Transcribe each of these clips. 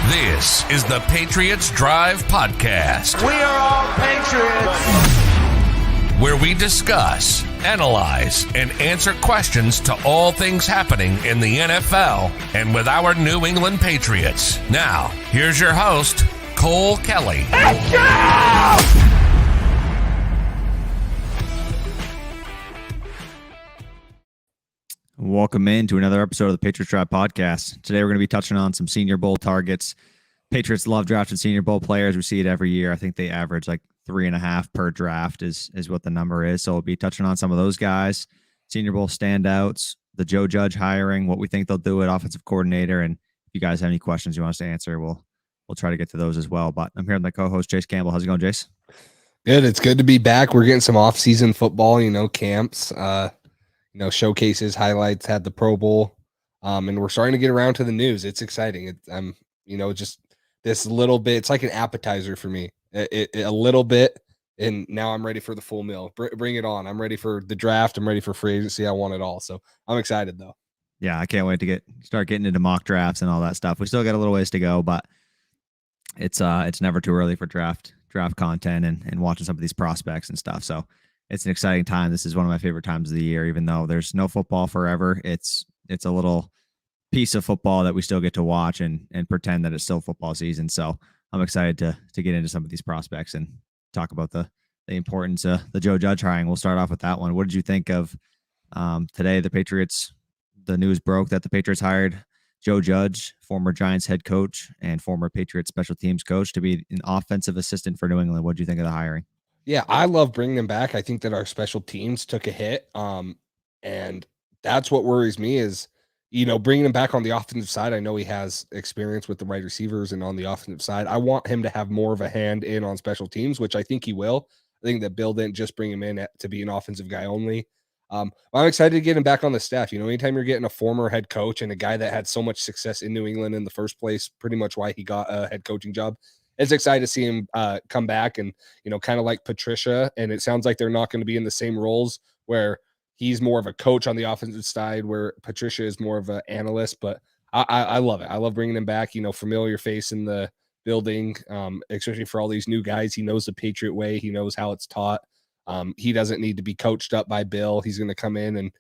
This is the Patriots Drive Podcast. We are all Patriots. Where we discuss, analyze, and answer questions to all things happening in the NFL and with our New England Patriots. Now, here's your host, Cole Kelly. Welcome in to another episode of the Patriots Drive Podcast. Today we're going to be touching on some Senior Bowl targets. Patriots love drafting Senior Bowl players. We see it every year. I think they average like 3.5 per draft is what the number is. So we'll be touching on some of those guys, Senior Bowl standouts, the Joe Judge hiring, what we think they'll do at offensive coordinator. And if you guys have any questions you want us to answer, we'll try to get to those as well. But I'm here with my co-host, Chase Campbell. How's it going, Jace? Good. It's good to be back. We're getting some off-season football, camps, showcases, highlights, had the Pro Bowl, and we're starting to get around to the news. It's exciting. Just this little bit. It's like an appetizer for me. A little bit, and now I'm ready for the full meal. Bring it on. I'm ready for the draft. I'm ready for free agency. I want it all. So I'm excited, though. Yeah, I can't wait to start getting into mock drafts and all that stuff. We still got a little ways to go, but it's never too early for draft content and watching some of these prospects and stuff. So it's an exciting time. This is one of my favorite times of the year, even though there's no football forever. It's a little piece of football that we still get to watch and pretend that it's still football season. So I'm excited to get into some of these prospects and talk about the importance of the Joe Judge hiring. We'll start off with that one. What did you think of today? The news broke that the Patriots hired Joe Judge, former Giants head coach and former Patriots special teams coach, to be an offensive assistant for New England. What did you think of the hiring? Yeah, I love bringing them back. I think that our special teams took a hit, and that's what worries me is, bringing him back on the offensive side. I know he has experience with the wide receivers and on the offensive side. I want him to have more of a hand in on special teams, which I think he will. I think that Bill didn't just bring him in to be an offensive guy only. I'm excited to get him back on the staff. Anytime you're getting a former head coach and a guy that had so much success in New England in the first place, pretty much why he got a head coaching job, it's exciting to see him come back and, kind of like Patricia. And it sounds like they're not going to be in the same roles where he's more of a coach on the offensive side, where Patricia is more of an analyst. But I love it. I love bringing him back, familiar face in the building, especially for all these new guys. He knows the Patriot way. He knows how it's taught. He doesn't need to be coached up by Bill. He's going to come in and,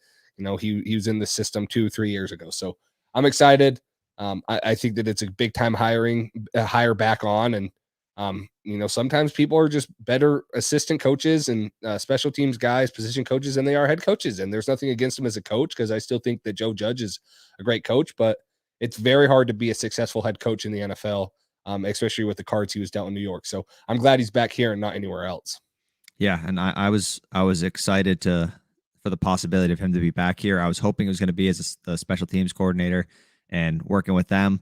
he was in the system 2-3 years ago. So I'm excited. I think that it's a big time hire back on. And, sometimes people are just better assistant coaches and special teams guys, position coaches than they are head coaches. And there's nothing against him as a coach, because I still think that Joe Judge is a great coach, but it's very hard to be a successful head coach in the NFL, especially with the cards he was dealt in New York. So I'm glad he's back here and not anywhere else. Yeah, and I was excited for the possibility of him to be back here. I was hoping it was going to be as a special teams coordinator and working with them,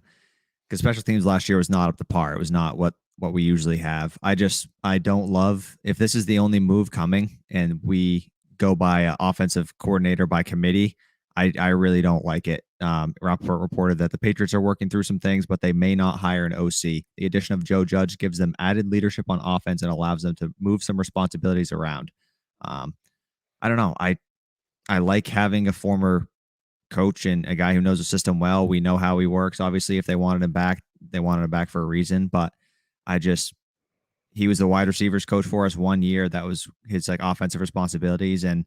because special teams last year was not up to par. It was not what we usually have. I don't love, if this is the only move coming and we go by an offensive coordinator by committee, I really don't like it. Rappaport reported that the Patriots are working through some things, but they may not hire an OC. The addition of Joe Judge gives them added leadership on offense and allows them to move some responsibilities around. I don't know. I like having a former coach and a guy who knows the system well. We know how he works. Obviously, if they wanted him back, they wanted him back for a reason. But he was the wide receivers coach for us 1 year. That was his offensive responsibilities, and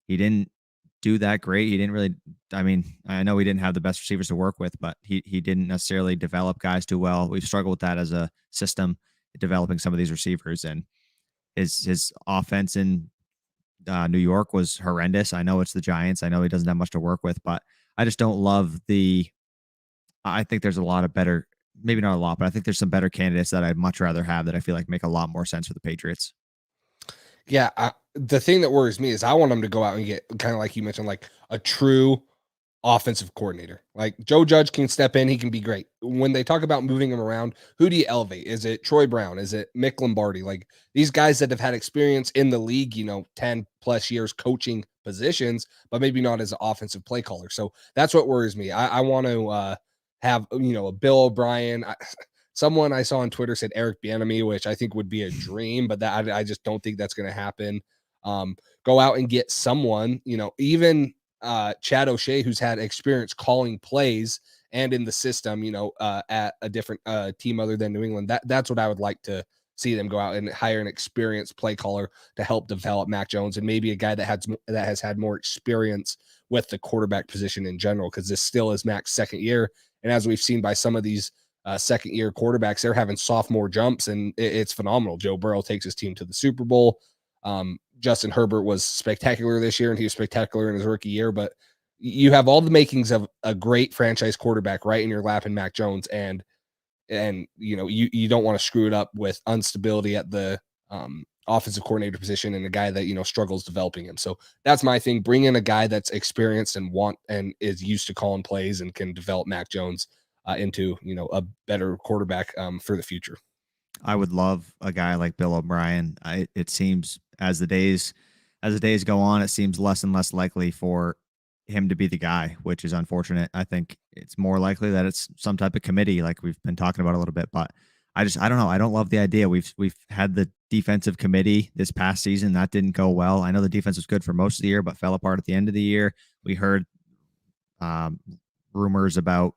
he didn't do that great. He didn't really. I know he didn't have the best receivers to work with, but he didn't necessarily develop guys too well. We've struggled with that as a system, developing some of these receivers, and his offense in New York was horrendous. I know it's the Giants. I know he doesn't have much to work with, but I just don't love I think there's a lot of better, maybe not a lot, but I think there's some better candidates that I'd much rather have that I feel like make a lot more sense for the Patriots. Yeah. The thing that worries me is I want him to go out and get, kind of like you mentioned, like a true offensive coordinator. Like Joe Judge can step in. He can be great. When they talk about moving him around, who do you elevate? Is it Troy Brown? Is it Mick Lombardi? Like these guys that have had experience in the league, 10 plus years coaching positions, but maybe not as an offensive play caller. So that's what worries me. I want to have, a Bill O'Brien. Someone I saw on Twitter said Eric Bieniemy, which I think would be a dream, but that I just don't think that's going to happen. Go out and get someone, even Chad O'Shea, who's had experience calling plays and in the system, at a different team other than New England. That's what I would like to see them go out and hire an experienced play caller to help develop Mac Jones, and maybe a guy that has had more experience with the quarterback position in general, because this still is Mac's second year. And as we've seen by some of these second year quarterbacks, they're having sophomore jumps, and it's phenomenal. Joe Burrow takes his team to the Super Bowl. Justin Herbert was spectacular this year, and he was spectacular in his rookie year, but you have all the makings of a great franchise quarterback right in your lap in Mac Jones. And you don't want to screw it up with instability at the offensive coordinator position and a guy that, struggles developing him. So that's my thing. Bring in a guy that's experienced and is used to calling plays and can develop Mac Jones into, a better quarterback for the future. I would love a guy like Bill O'Brien. It seems as the days go on, it seems less and less likely for him to be the guy, which is unfortunate. I think it's more likely that it's some type of committee like we've been talking about a little bit, but I don't know. I don't love the idea. We've had the defensive committee this past season. That didn't go well. I know the defense was good for most of the year, but fell apart at the end of the year. We heard rumors about,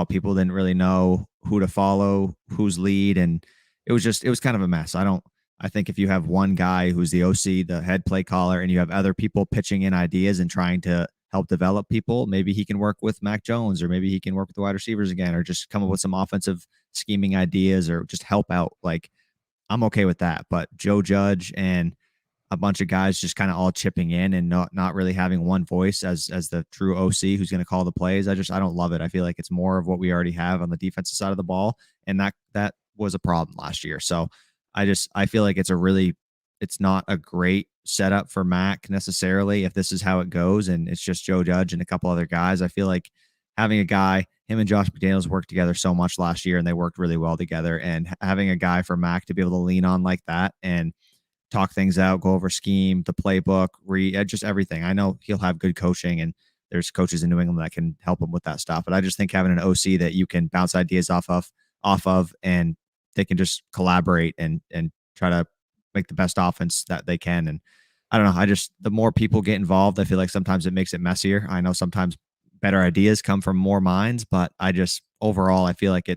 people didn't really know who to follow, who's lead. And it was kind of a mess. I think if you have one guy who's the OC, the head play caller, and you have other people pitching in ideas and trying to help develop people, maybe he can work with Mac Jones, or maybe he can work with the wide receivers again, or just come up with some offensive scheming ideas, or just help out. Like, I'm okay with that. But Joe Judge and a bunch of guys just kind of all chipping in and not really having one voice as the true OC who's going to call the plays. I don't love it. I feel like it's more of what we already have on the defensive side of the ball, and that was a problem last year. So I feel like it's not a great setup for Mac necessarily if this is how it goes and it's just Joe Judge and a couple other guys. I feel like having a guy, him and Josh McDaniels worked together so much last year, and they worked really well together, and having a guy for Mac to be able to lean on like that and talk things out, go over scheme, the playbook, just everything. I know he'll have good coaching, and there's coaches in New England that can help him with that stuff. But I just think having an OC that you can bounce ideas off of, and they can just collaborate and try to make the best offense that they can. And I don't know. The more people get involved, I feel like sometimes it makes it messier. I know sometimes better ideas come from more minds, but overall, I feel like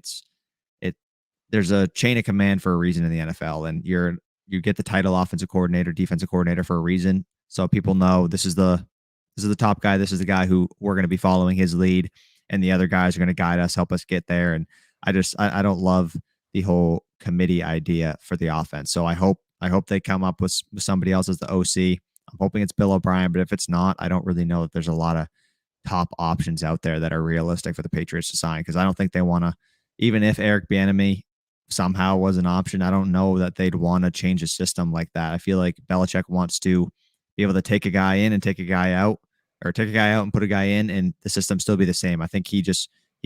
there's a chain of command for a reason in the NFL, and you get the title offensive coordinator, defensive coordinator for a reason. So people know this is the top guy. This is the guy who we're going to be following his lead, and the other guys are going to guide us, help us get there. And I don't love the whole committee idea for the offense. So I hope they come up with somebody else as the OC. I'm hoping it's Bill O'Brien, but if it's not, I don't really know that there's a lot of top options out there that are realistic for the Patriots to sign, because I don't think they want to, even if Eric Bieniemy somehow was an option, I don't know that they'd want to change a system like that. I feel like Belichick wants to be able to take a guy in and take a guy out, or take a guy out and put a guy in, and the system still be the same. I think he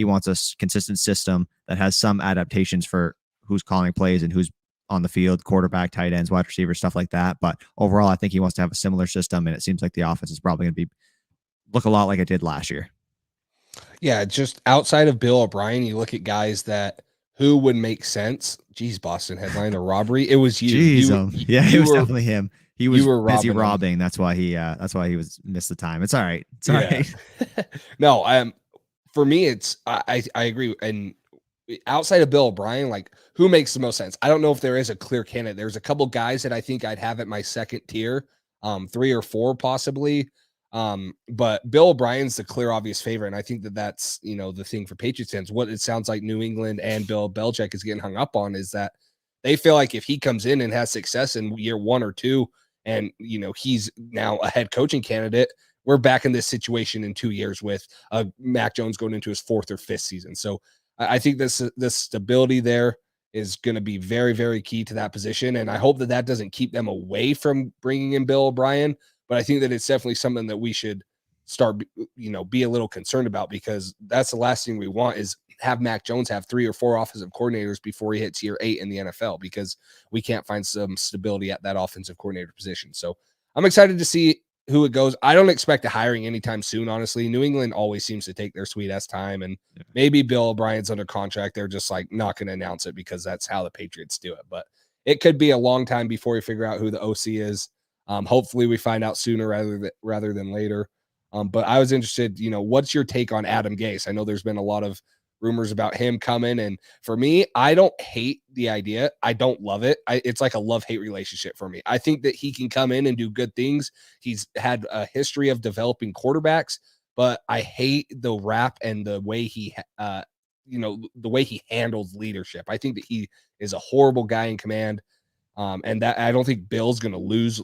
wants a consistent system that has some adaptations for who's calling plays and who's on the field, quarterback, tight ends, wide receivers, stuff like that. But overall, I think he wants to have a similar system, and it seems like the offense is probably going to look a lot like it did last year. Yeah, just outside of Bill O'Brien, you look at guys who would make sense. Geez, Boston headline, a robbery. It was you. It was definitely him. He was busy robbing. That's why he missed the time. It's all right. It's all right. No, for me, I agree. And outside of Bill O'Brien, like, who makes the most sense? I don't know if there is a clear candidate. There's a couple guys that I think I'd have at my second tier, 3 or 4 possibly. But Bill O'Brien's the clear obvious favorite, and I think that's the thing for Patriots fans. What it sounds like New England and Bill Belichick is getting hung up on is that they feel like if he comes in and has success in year 1 or 2, and he's now a head coaching candidate, we're back in this situation in 2 years with Mac Jones going into his 4th or 5th season. So I think this stability there is going to be very, very key to that position, and I hope that doesn't keep them away from bringing in Bill O'Brien. But I think that it's definitely something that we should start, be a little concerned about, because that's the last thing we want is have Mac Jones have 3 or 4 offensive coordinators before he hits year 8 in the NFL, because we can't find some stability at that offensive coordinator position. So I'm excited to see who it goes. I don't expect a hiring anytime soon, honestly. New England always seems to take their sweet ass time, and maybe Bill O'Brien's under contract. They're just like not going to announce it because that's how the Patriots do it. But it could be a long time before we figure out who the OC is. Hopefully we find out sooner rather than later. But I was interested, what's your take on Adam Gase? I know there's been a lot of rumors about him coming. And for me, I don't hate the idea. I don't love it. It's like a love-hate relationship for me. I think that he can come in and do good things. He's had a history of developing quarterbacks, but I hate the rap and the way he, the way he handles leadership. I think that he is a horrible guy in command. And that I don't think Bill's going to lose,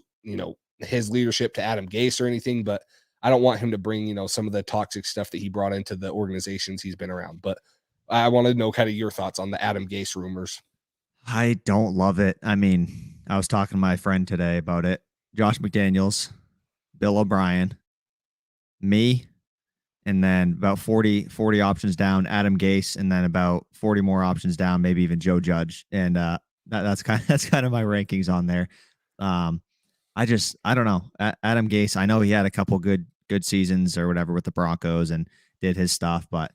his leadership to Adam Gase or anything, but I don't want him to bring, some of the toxic stuff that he brought into the organizations he's been around. But I want to know kind of your thoughts on the Adam Gase rumors. I don't love it. I mean, I was talking to my friend today about it. Josh McDaniels, Bill O'Brien, me, and then about 40 options down, Adam Gase, and then about 40 more options down, maybe even Joe Judge. And that's kind of my rankings on there. I don't know. Adam Gase, I know he had a couple good seasons or whatever with the Broncos and did his stuff, but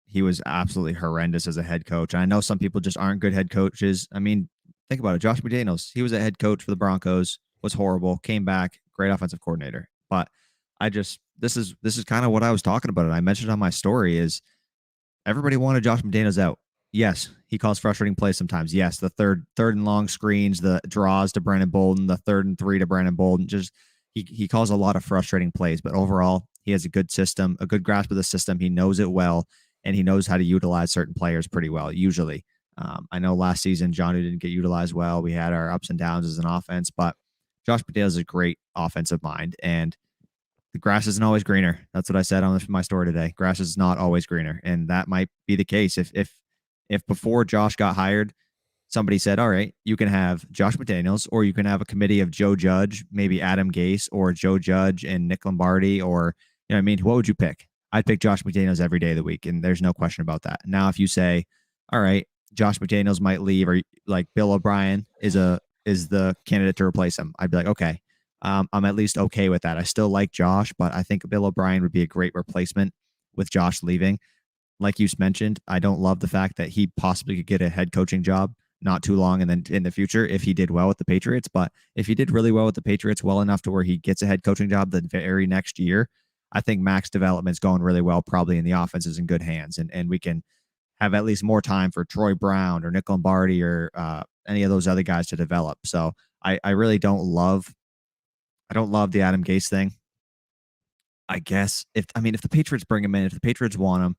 he was absolutely horrendous as a head coach. And I know some people just aren't good head coaches. I mean, think about it. Josh McDaniels, he was a head coach for the Broncos, was horrible, came back, great offensive coordinator. But this is kind of what I was talking about. And I mentioned on my story is everybody wanted Josh McDaniels out. Yes, he calls frustrating plays sometimes. Yes, the third and long screens, the draws to Brandon Bolden, the 3rd and 3 to Brandon Bolden. Just he calls a lot of frustrating plays, but overall, he has a good system, a good grasp of the system. He knows it well, and he knows how to utilize certain players pretty well, usually. I know last season, Johnny didn't get utilized well. We had our ups and downs as an offense, but Josh McDaniels is a great offensive mind, and the grass isn't always greener. That's what I said on my story today. Grass is not always greener, and that might be the case. If before Josh got hired, somebody said, all right, you can have Josh McDaniels, or you can have a committee of Joe Judge, maybe Adam Gase, or Joe Judge and Nick Lombardi, or, what would you pick? I'd pick Josh McDaniels every day of the week, and there's no question about that. Now, if you say, all right, Josh McDaniels might leave, or like Bill O'Brien is the candidate to replace him, I'd be like, okay, I'm at least okay with that. I still like Josh, but I think Bill O'Brien would be a great replacement with Josh leaving. Like you mentioned, I don't love the fact that he possibly could get a head coaching job not too long and then in the future if he did well with the Patriots. But if he did really well with the Patriots, well enough to where he gets a head coaching job the very next year, I think Mac's development's going really well, probably in the offense is in good hands. And we can have at least more time for Troy Brown or Nick Lombardi or any of those other guys to develop. So I really don't love the Adam Gase thing. I guess if the Patriots bring him in, if the Patriots want him,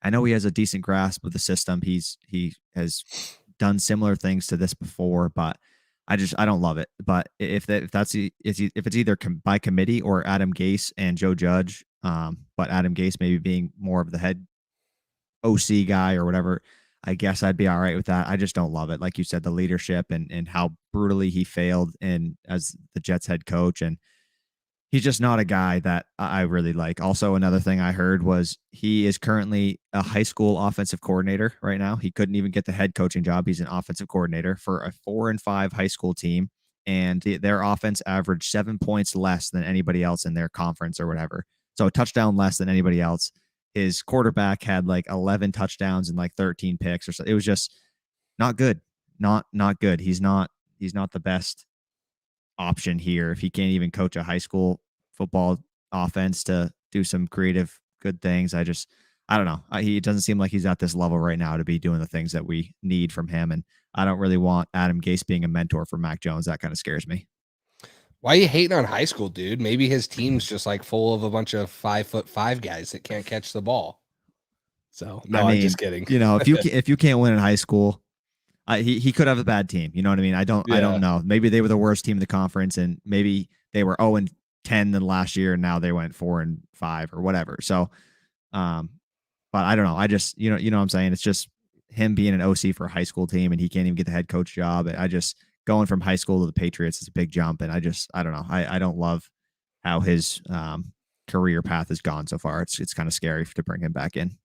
I know he has a decent grasp of the system. He has done similar things to this before, but I don't love it. But if it's either by committee or Adam Gase and Joe Judge, but Adam Gase maybe being more of the head OC guy or whatever, I guess I'd be all right with that. I just don't love it. Like you said, the leadership and how brutally he failed as the Jets head coach, and he's just not a guy that I really like. Also, another thing I heard was he is currently a high school offensive coordinator right now. He couldn't even get the head coaching job. He's an offensive coordinator for a 4-5 high school team, and their offense averaged 7 points less than anybody else in their conference or whatever. So a touchdown less than anybody else. His quarterback had like 11 touchdowns and like 13 picks or so. It was just not good. Not good. He's not the best option here if he can't even coach a high school football offense to do some creative good things. I don't know. He doesn't seem like he's at this level right now to be doing the things that we need from him. And I don't really want Adam Gase being a mentor for Mac Jones. That kind of scares me. Why are you hating on high school, dude? Maybe his team's just like full of a bunch of 5'5" guys that can't catch the ball. So no, I'm just kidding. If you can't win in high school, he could have a bad team. You know what I mean? I don't know. Maybe they were the worst team in the conference, and maybe they were 0-10 than last year, and now they went 4-5 or whatever. So, but I don't know. I just you know what I'm saying? It's just him being an OC for a high school team, and he can't even get the head coach job. I just going from high school to the Patriots is a big jump, and I don't know. I don't love how his career path has gone so far. It's kind of scary to bring him back in.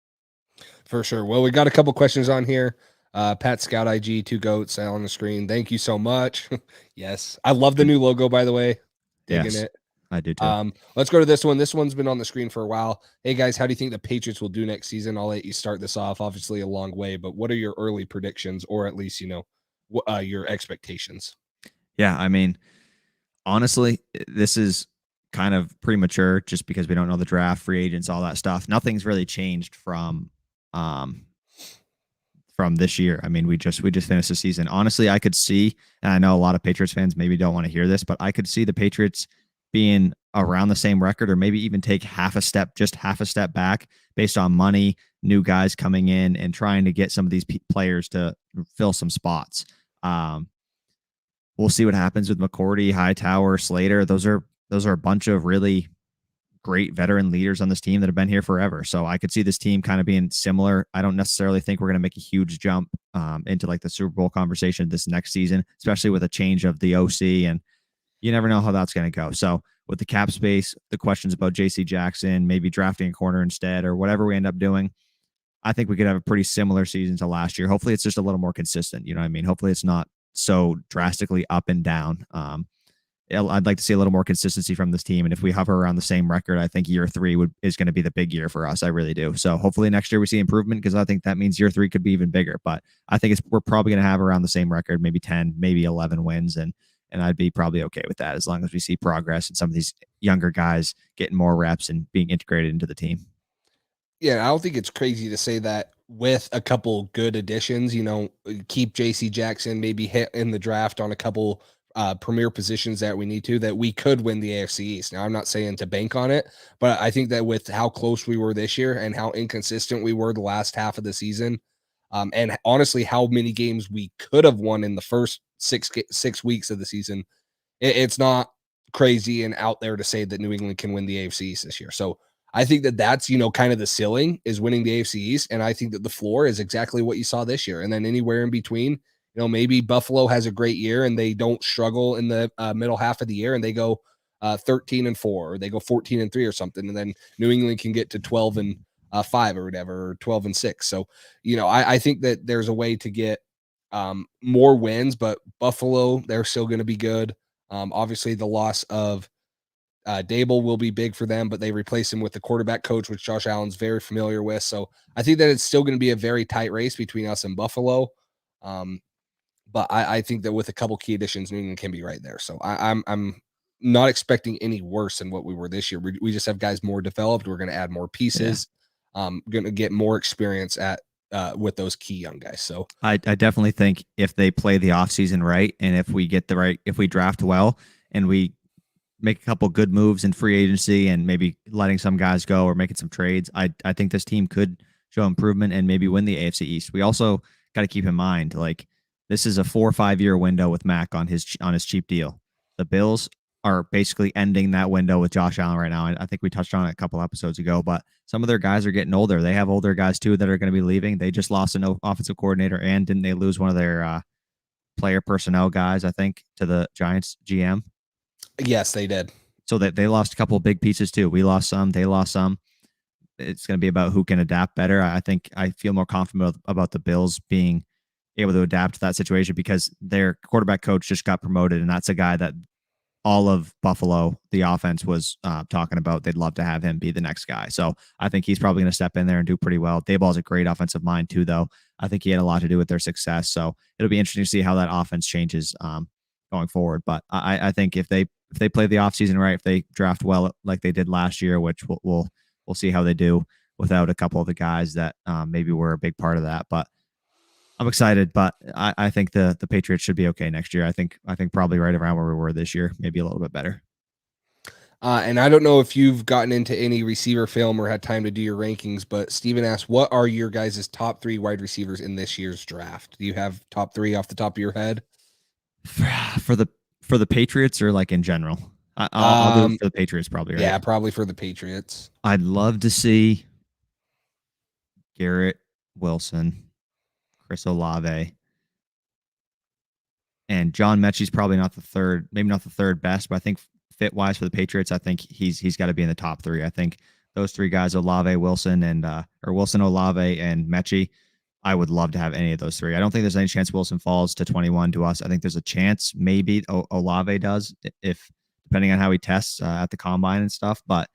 For sure. Well, we got a couple questions on here. Pat Scout IG, 2 goats on the screen. Thank you so much. Yes. I love the new logo, by the way. Digging it. I do too. Let's go to this one. This one's been on the screen for a while. Hey guys, how do you think the Patriots will do next season? I'll let you start this off. Obviously a long way, but what are your early predictions, or at least, your expectations? Yeah. I mean, honestly, this is kind of premature just because we don't know the draft, free agents, all that stuff. Nothing's really changed from this year. I mean, we just finished the season. Honestly, I could see, and I know a lot of Patriots fans maybe don't want to hear this, but I could see the Patriots being around the same record, or maybe even take half a step back based on money, new guys coming in, and trying to get some of these players to fill some spots. We'll see what happens with McCourty, Hightower, Slater. Those are a bunch of really great veteran leaders on this team that have been here forever. So I could see this team kind of being similar. I don't necessarily think we're going to make a huge jump into like the Super Bowl conversation this next season, especially with a change of the OC, and you never know how that's going to go. So with the cap space, the questions about JC Jackson, maybe drafting a corner instead, or whatever we end up doing, I think we could have a pretty similar season to last year. Hopefully it's just a little more consistent. You know what I mean? Hopefully it's not so drastically up and down. I'd like to see a little more consistency from this team. And if we hover around the same record, I think year 3 is going to be the big year for us. I really do. So hopefully next year we see improvement, because I think that means year 3 could be even bigger. But I think we're probably going to have around the same record, maybe 10, maybe 11 wins. And I'd be probably okay with that, as long as we see progress and some of these younger guys getting more reps and being integrated into the team. Yeah, I don't think it's crazy to say that with a couple good additions, keep JC Jackson, maybe hit in the draft on a couple premier positions that we need to, that we could win the AFC East. Now, I'm not saying to bank on it, but I think that with how close we were this year and how inconsistent we were the last half of the season, and honestly, how many games we could have won in the first six weeks of the season, it's not crazy and out there to say that New England can win the AFC East this year. So I think that that's, kind of the ceiling is winning the AFC East. And I think that the floor is exactly what you saw this year. And then anywhere in between, maybe Buffalo has a great year and they don't struggle in the middle half of the year and they go 13-4, or they go 14-3 or something. And then New England can get to 12-5 or whatever, or 12-6. So, I think that there's a way to get more wins, but Buffalo, they're still going to be good. Obviously the loss of Dable will be big for them, but they replace him with the quarterback coach, which Josh Allen's very familiar with. So I think that it's still going to be a very tight race between us and Buffalo. But I think that with a couple key additions, New England can be right there. So I'm not expecting any worse than what we were this year. We just have guys more developed. We're going to add more pieces. Going to get more experience with those key young guys. So I definitely think if they play the offseason right, and if we draft well and we make a couple good moves in free agency and maybe letting some guys go or making some trades, I think this team could show improvement and maybe win the AFC East. We also got to keep in mind, like, this is a 4 or 5 year window with Mac on his cheap deal. The Bills are basically ending that window with Josh Allen right now. I think we touched on it a couple episodes ago, but some of their guys are getting older. They have older guys too that are going to be leaving. They just lost an offensive coordinator, and didn't they lose one of their player personnel guys, I think, to the Giants GM? Yes, they did. So that they lost a couple of big pieces too. We lost some, they lost some. It's going to be about who can adapt better. I think I feel more confident about the Bills being able to adapt to that situation, because their quarterback coach just got promoted, and that's a guy that all of Buffalo, the offense, was talking about. They'd love to have him be the next guy. So I think he's probably going to step in there and do pretty well. Dayball's a great offensive mind too, though. I think he had a lot to do with their success. So it'll be interesting to see how that offense changes going forward. But I think if they play the offseason right, if they draft well like they did last year, which we'll see how they do without a couple of the guys that maybe were a big part of that. But I'm excited, but I think the Patriots should be okay next year. I think probably right around where we were this year, maybe a little bit better. And I don't know if you've gotten into any receiver film or had time to do your rankings, but Steven asked, what are your guys' top 3 wide receivers in this year's draft? Do you have top 3 off the top of your head? For the Patriots, or like in general? I'll do it for the Patriots probably, right? Yeah, probably for the Patriots. I'd love to see Garrett Wilson, Chris Olave, and John Mechie's probably not the third, maybe not the third best, but I think fit wise for the Patriots, I think he's got to be in the top 3. I think those 3 guys, Olave, Wilson, and Wilson, Olave, and Mechie, I would love to have any of those 3. I don't think there's any chance Wilson falls to 21 to us. I think there's a chance maybe Olave does, if depending on how he tests at the combine and stuff. But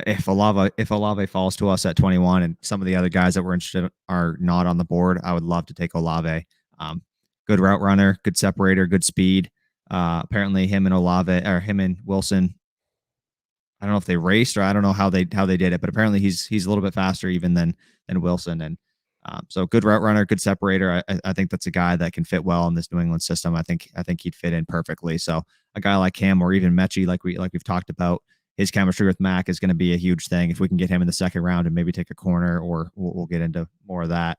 if Olave falls to us at 21 and some of the other guys that we're interested in are not on the board, I would love to take Olave. Good route runner, good separator, good speed. Apparently him and Wilson I don't know if they raced or I don't know how they did it, but apparently he's a little bit faster even than Wilson. And so good route runner, good separator. I think that's a guy that can fit well in this New England system. I think he'd fit in perfectly. So a guy like him or even Mechie, like we've talked about, his chemistry with Mac is going to be a huge thing. If we can get him in the second round and maybe take a corner, or we'll get into more of that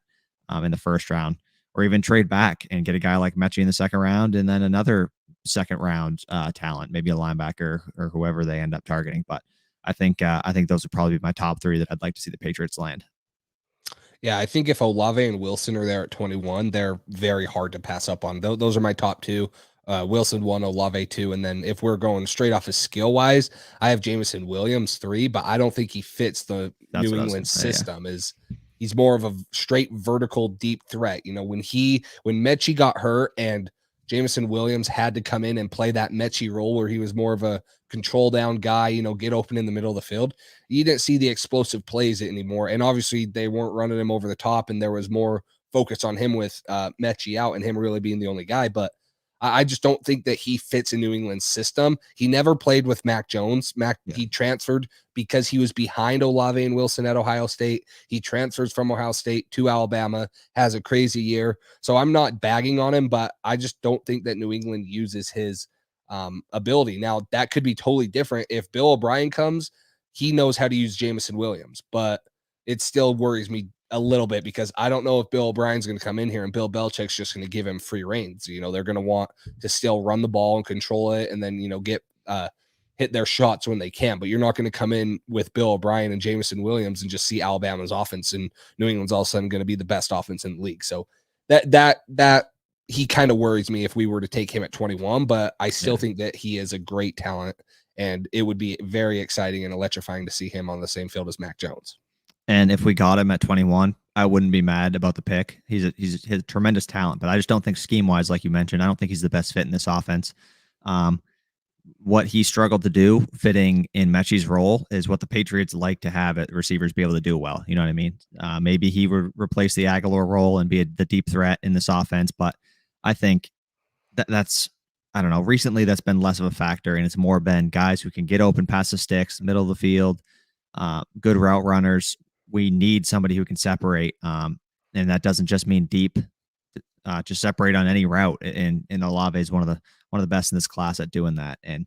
in the first round, or even trade back and get a guy like Mechie in the second round and then another second round talent, maybe a linebacker or whoever they end up targeting. But I think those would probably be my top three that I'd like to see the Patriots land. Yeah, I think if Olave and Wilson are there at 21, they're very hard to pass up on. Those are my top two. Wilson 1, Olave 2, and then if we're going straight off of skill wise, I have Jameson Williams 3, but I don't think he fits the New England system. He's more of a straight vertical deep threat. You know, when Mechie got hurt and Jameson Williams had to come in and play that Mechie role where he was more of a control down guy, you know, get open in the middle of the field. You didn't see the explosive plays anymore. And obviously they weren't running him over the top, and there was more focus on him with Mechie out and him really being the only guy. But I just don't think that he fits in New England's system. He never played with Mac Jones. He transferred because he was behind Olave and Wilson at Ohio State. He transfers from Ohio State to Alabama, has a crazy year. So I'm not bagging on him, but I just don't think that New England uses his ability. Now, that could be totally different. If Bill O'Brien comes, he knows how to use Jameson Williams, but it still worries me a little bit because I don't know if Bill O'Brien's going to come in here and Bill Belichick's just going to give him free reins. You know, they're going to want to still run the ball and control it and then, you know, get hit their shots when they can, but you're not going to come in with Bill O'Brien and Jameson Williams and just see Alabama's offense and New England's all of a sudden going to be the best offense in the league. So that he kind of worries me if we were to take him at 21, but I still think that he is a great talent and it would be very exciting and electrifying to see him on the same field as Mac Jones. And if we got him at 21, I wouldn't be mad about the pick. He's a tremendous talent, but I just don't think scheme wise, like you mentioned, I don't think he's the best fit in this offense. What he struggled to do fitting in Mechie's role is what the Patriots like to have at receivers be able to do well. You know what I mean? Maybe he would replace the Aguilar role and be the deep threat in this offense, but I think that's, I don't know, recently that's been less of a factor, and it's more been guys who can get open past the sticks, middle of the field, good route runners. We need somebody who can separate, and that doesn't just mean deep. Just separate on any route, and Olave is one of the best in this class at doing that. And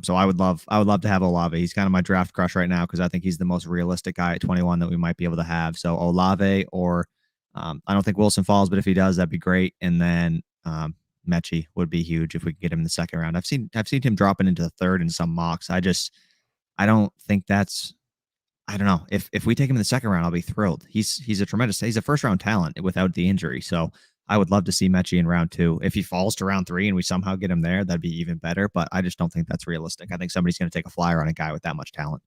so I would love to have Olave. He's kind of my draft crush right now because I think he's the most realistic guy at 21 that we might be able to have. So Olave, or I don't think Wilson falls, but if he does, that'd be great. And then Mechie would be huge if we could get him in the second round. I've seen him dropping into the third in some mocks. I don't think that's. I don't know. If we take him in the second round, I'll be thrilled. He's a first round talent without the injury. So I would love to see Mechie in round 2. If he falls to round 3 and we somehow get him there, that'd be even better. But I just don't think that's realistic. I think somebody's going to take a flyer on a guy with that much talent.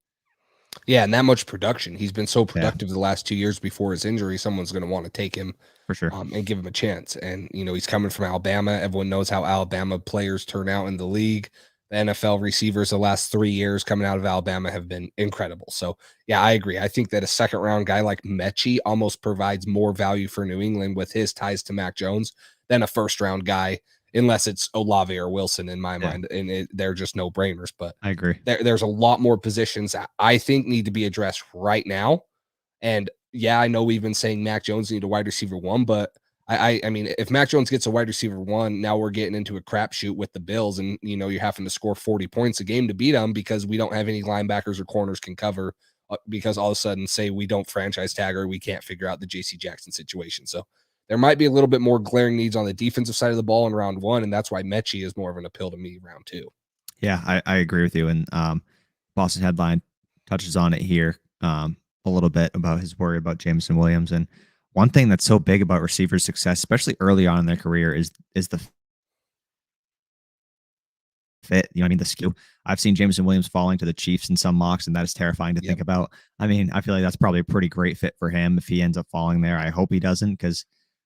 Yeah, and that much production. He's been so productive the last 2 years before his injury. Someone's going to want to take him for sure and give him a chance. And, you know, he's coming from Alabama. Everyone knows how Alabama players turn out in the league. The NFL receivers the last 3 years coming out of Alabama have been incredible. So, yeah, I agree. I think that a second round guy like Mechie almost provides more value for New England with his ties to Mac Jones than a first round guy, unless it's Olave or Wilson in my mind. And they're just no brainers. But I agree. There's a lot more positions that I think need to be addressed right now. And yeah, I know we've been saying Mac Jones need a wide receiver 1, but I mean, if Mac Jones gets a wide receiver 1, now we're getting into a crapshoot with the Bills, and you know you're having to score 40 points a game to beat them because we don't have any linebackers or corners can cover. Because all of a sudden, say we don't franchise tag or we can't figure out the J.C. Jackson situation. So there might be a little bit more glaring needs on the defensive side of the ball in round 1, and that's why Mechie is more of an appeal to me round 2. Yeah, I agree with you. And Boston Headline touches on it here a little bit about his worry about Jameson Williams. And one thing that's so big about receivers' success, especially early on in their career, is the fit. You know what I mean? The skill. I've seen Jameson Williams falling to the Chiefs in some mocks, and that is terrifying to think about. I mean, I feel like that's probably a pretty great fit for him if he ends up falling there. I hope he doesn't, because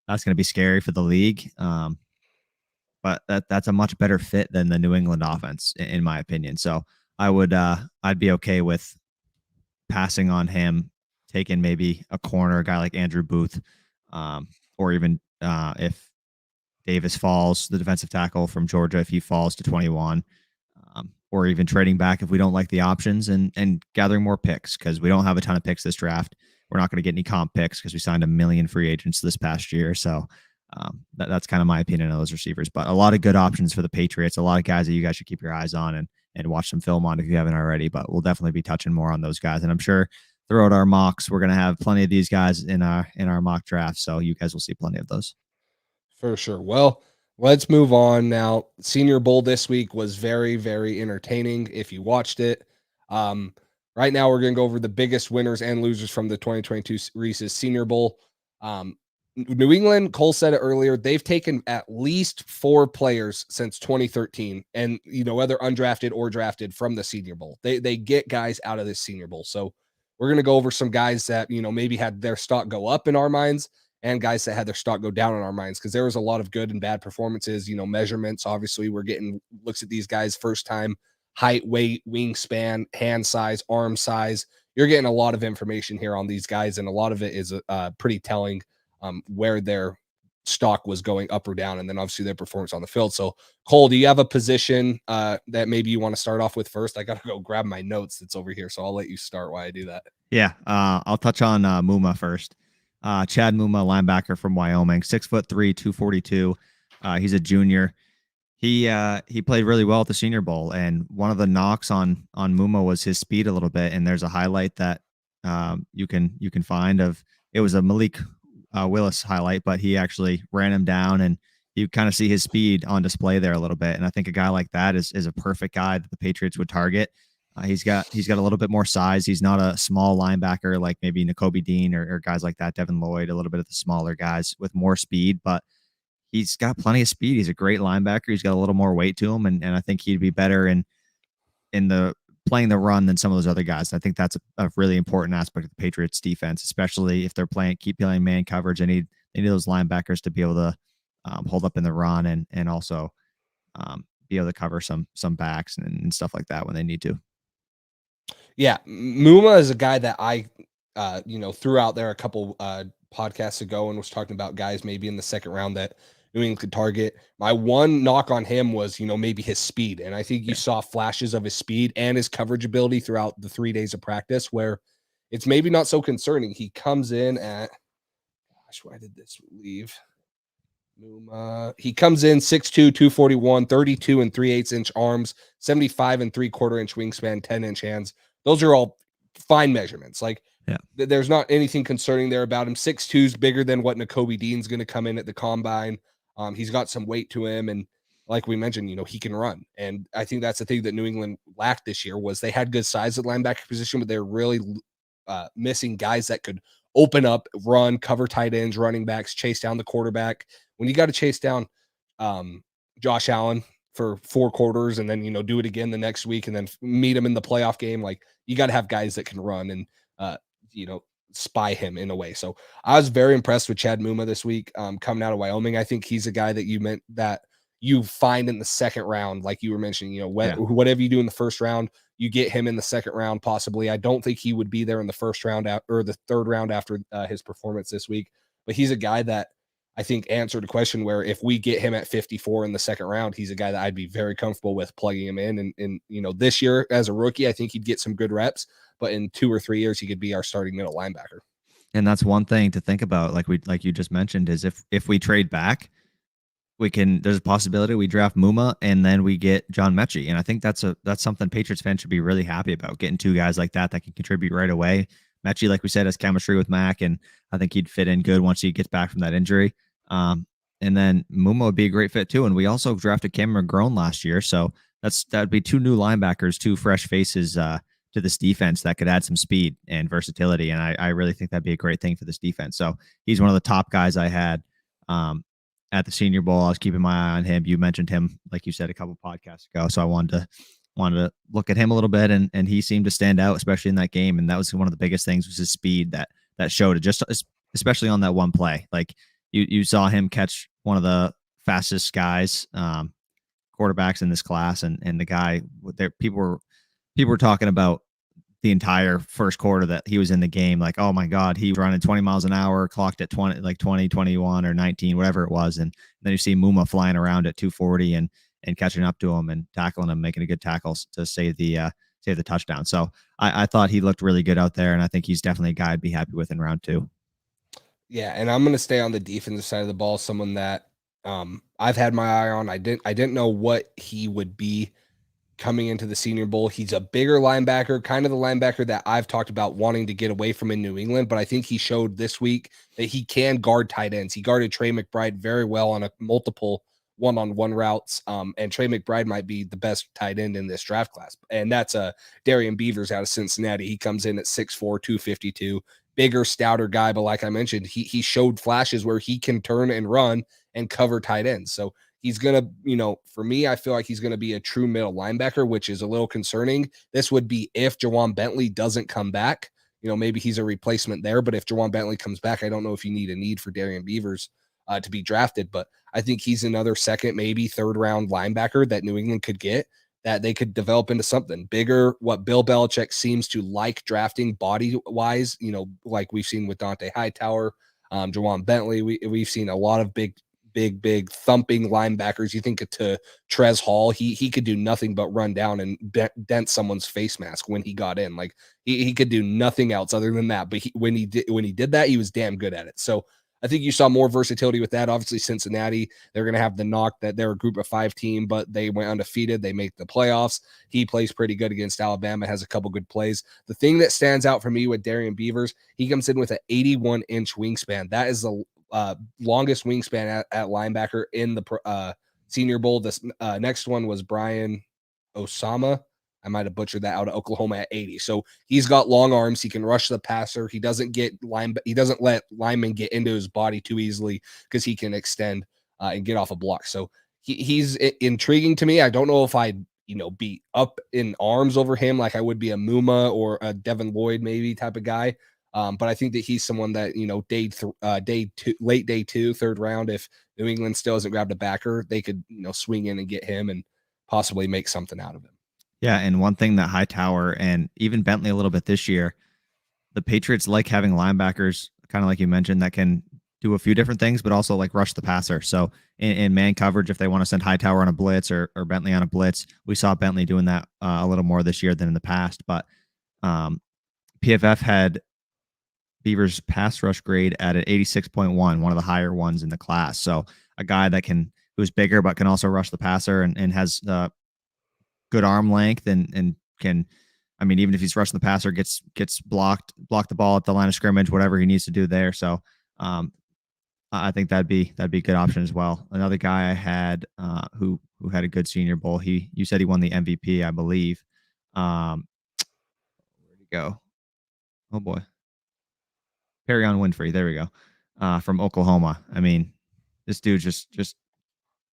that's going to be scary for the league. But that's a much better fit than the New England offense, in my opinion. So I'd be okay with passing on him, taking maybe a corner, a guy like Andrew Booth, or even if Davis falls, the defensive tackle from Georgia, if he falls to 21, or even trading back if we don't like the options, and gathering more picks, because we don't have a ton of picks this draft. We're not going to get any comp picks because we signed 1 million free agents this past year. So that's kind of my opinion on those receivers. But a lot of good options for the Patriots, a lot of guys that you guys should keep your eyes on and watch some film on if you haven't already. But we'll definitely be touching more on those guys. And I'm sure throughout our mocks, we're going to have plenty of these guys in our mock draft. So you guys will see plenty of those. For sure. Well, let's move on now. Senior Bowl this week was very, very entertaining if you watched it. Right now, we're going to go over the biggest winners and losers from the 2022 Reese's Senior Bowl. New England, Cole said it earlier, they've taken at least 4 players since 2013, and whether undrafted or drafted, from the Senior Bowl. They get guys out of this Senior Bowl. So we're going to go over some guys that maybe had their stock go up in our minds, and guys that had their stock go down in our minds, because there was a lot of good and bad performances. Measurements, obviously, we're getting looks at these guys first time: height, weight, wingspan, hand size, arm size. You're getting a lot of information here on these guys, and a lot of it is pretty telling where their stock was going up or down, and then obviously their performance on the field. So, Cole, do you have a position that maybe you want to start off with first? I got to go grab my notes that's over here, so I'll let you start while I do that. Yeah, I'll touch on Mumma first. Chad Mumma, linebacker from Wyoming, 6'3", 242. He's a junior. He played really well at the Senior Bowl, and one of the knocks on Mumma was his speed a little bit. And there's a highlight that you can find of it was a Malik Willis highlight, but he actually ran him down, and you kind of see his speed on display there a little bit. And I think a guy like that is a perfect guy that the Patriots would target. He's got a little bit more size. He's not a small linebacker like maybe Nakobe Dean or guys like that, Devin Lloyd, a little bit of the smaller guys with more speed, but he's got plenty of speed. He's a great linebacker. He's got a little more weight to him, and I think he'd be better in the playing the run than some of those other guys. I think that's a really important aspect of the Patriots defense, especially if they're keep playing man coverage. They need those linebackers to be able to hold up in the run and also be able to cover some backs and stuff like that when they need to. Yeah, Mumma is a guy that I threw out there a couple podcasts ago and was talking about guys maybe in the second round that New England could target. My one knock on him was, maybe his speed. And I think you saw flashes of his speed and his coverage ability throughout the 3 days of practice, where it's maybe not so concerning. He comes in at, why did this leave? He comes in 6'2", 241, 32 and 3/8 inch arms, 75 and 3/4 inch wingspan, 10-inch hands. Those are all fine measurements. There's not anything concerning there about him. 6'2" is bigger than what Nakobe Dean's going to come in at the combine. He's got some weight to him, and like we mentioned, he can run. And I think that's the thing that New England lacked this year was they had good size at linebacker position, but they're really missing guys that could open up, run, cover tight ends, running backs, chase down the quarterback. When you got to chase down Josh Allen for 4 quarters and then, do it again the next week and then meet him in the playoff game, you got to have guys that can run and, spy him in a way. So I was very impressed with Chad Mumma this week coming out of Wyoming. I think he's a guy that you find in the second round, like you were mentioning, whatever you do in the first round, you get him in the second round, possibly. I don't think he would be there in the first round or the third round after his performance this week, but he's a guy that I think answered a question where if we get him at 54 in the second round, he's a guy that I'd be very comfortable with plugging him in. And this year as a rookie, I think he'd get some good reps, but in 2 or 3 years, he could be our starting middle linebacker. And that's one thing to think about. Like you just mentioned, is if we trade back, there's a possibility we draft Mumma and then we get John Mechie. And I think that's something Patriots fans should be really happy about, getting 2 guys like that can contribute right away. Mechie, like we said, has chemistry with Mac, and I think he'd fit in good once he gets back from that injury. And then Mumma would be a great fit too. And we also drafted Cameron McGrone last year. So that'd be 2 new linebackers, 2 fresh faces to this defense that could add some speed and versatility. And I really think that'd be a great thing for this defense. So he's one of the top guys I had at the Senior Bowl. I was keeping my eye on him. You mentioned him, like you said, a couple podcasts ago. So I wanted to look at him a little bit, and he seemed to stand out, especially in that game. And that was one of the biggest things, was his speed that showed it, just especially on that one play. Like you saw him catch one of the fastest guys, quarterbacks in this class, and the guy there, people were talking about the entire first quarter that he was in the game. Like, oh my God, he was running 20 miles an hour, clocked at 20, 21 or 19, whatever it was. And then you see Mumma flying around at 240 and and catching up to him and tackling him, making a good tackle to save the touchdown. So I thought he looked really good out there, and I think he's definitely a guy I'd be happy with in round 2. Yeah, and I'm going to stay on the defensive side of the ball, someone that I've had my eye on. I didn't know what he would be coming into the Senior Bowl. He's a bigger linebacker, kind of the linebacker that I've talked about wanting to get away from in New England, but I think he showed this week that he can guard tight ends. He guarded Trey McBride very well on a multiple one-on-one routes, and Trey McBride might be the best tight end in this draft class, and that's Darion Beavers out of Cincinnati. He comes in at 6'4", 252, bigger, stouter guy, but like I mentioned, he showed flashes where he can turn and run and cover tight ends. So he's going to, for me, I feel like he's going to be a true middle linebacker, which is a little concerning. This would be if Jawan Bentley doesn't come back. Maybe he's a replacement there, but if Jawan Bentley comes back, I don't know if you need for Darion Beavers to be drafted, but I think he's another second, maybe third round linebacker that New England could get, that they could develop into something bigger. What Bill Belichick seems to like drafting body wise, like we've seen with Dante Hightower, Jawan Bentley. We've seen a lot of big thumping linebackers. You think to Trez Hall, he could do nothing but run down and dent someone's face mask when he got in. Like he could do nothing else other than that. But when he did that, he was damn good at it. So I think you saw more versatility with that. Obviously, Cincinnati, they're going to have the knock that they're a group of 5 team, but they went undefeated. They make the playoffs. He plays pretty good against Alabama, has a couple good plays. The thing that stands out for me with Darion Beavers, he comes in with an 81-inch wingspan. That is the longest wingspan at linebacker in the Senior Bowl. This next one was Brian Osama. I might have butchered that, out of Oklahoma at 80. So he's got long arms. He can rush the passer. He doesn't let linemen get into his body too easily because he can extend and get off a block. So he's intriguing to me. I don't know if I'd be up in arms over him like I would be a Mumma or a Devin Lloyd maybe type of guy. But I think that he's someone that, late day 2, third round, if New England still hasn't grabbed a backer, they could, swing in and get him and possibly make something out of him. Yeah, and one thing that Hightower and even Bentley a little bit this year, the Patriots like having linebackers, kind of like you mentioned, that can do a few different things, but also like rush the passer. So in man coverage, if they want to send Hightower on a blitz or Bentley on a blitz, we saw Bentley doing that a little more this year than in the past. But PFF had Beavers' pass rush grade at an 86.1, one of the higher ones in the class. So a guy who's bigger but can also rush the passer and has good arm length and can, even if he's rushing the passer, gets block the ball at the line of scrimmage, whatever he needs to do there. So I think that'd be a good option as well. Another guy I had who had a good Senior Bowl. You said he won the MVP, I believe. Where'd he go? Oh boy. Perrian Winfrey. There we go. From Oklahoma. This dude's just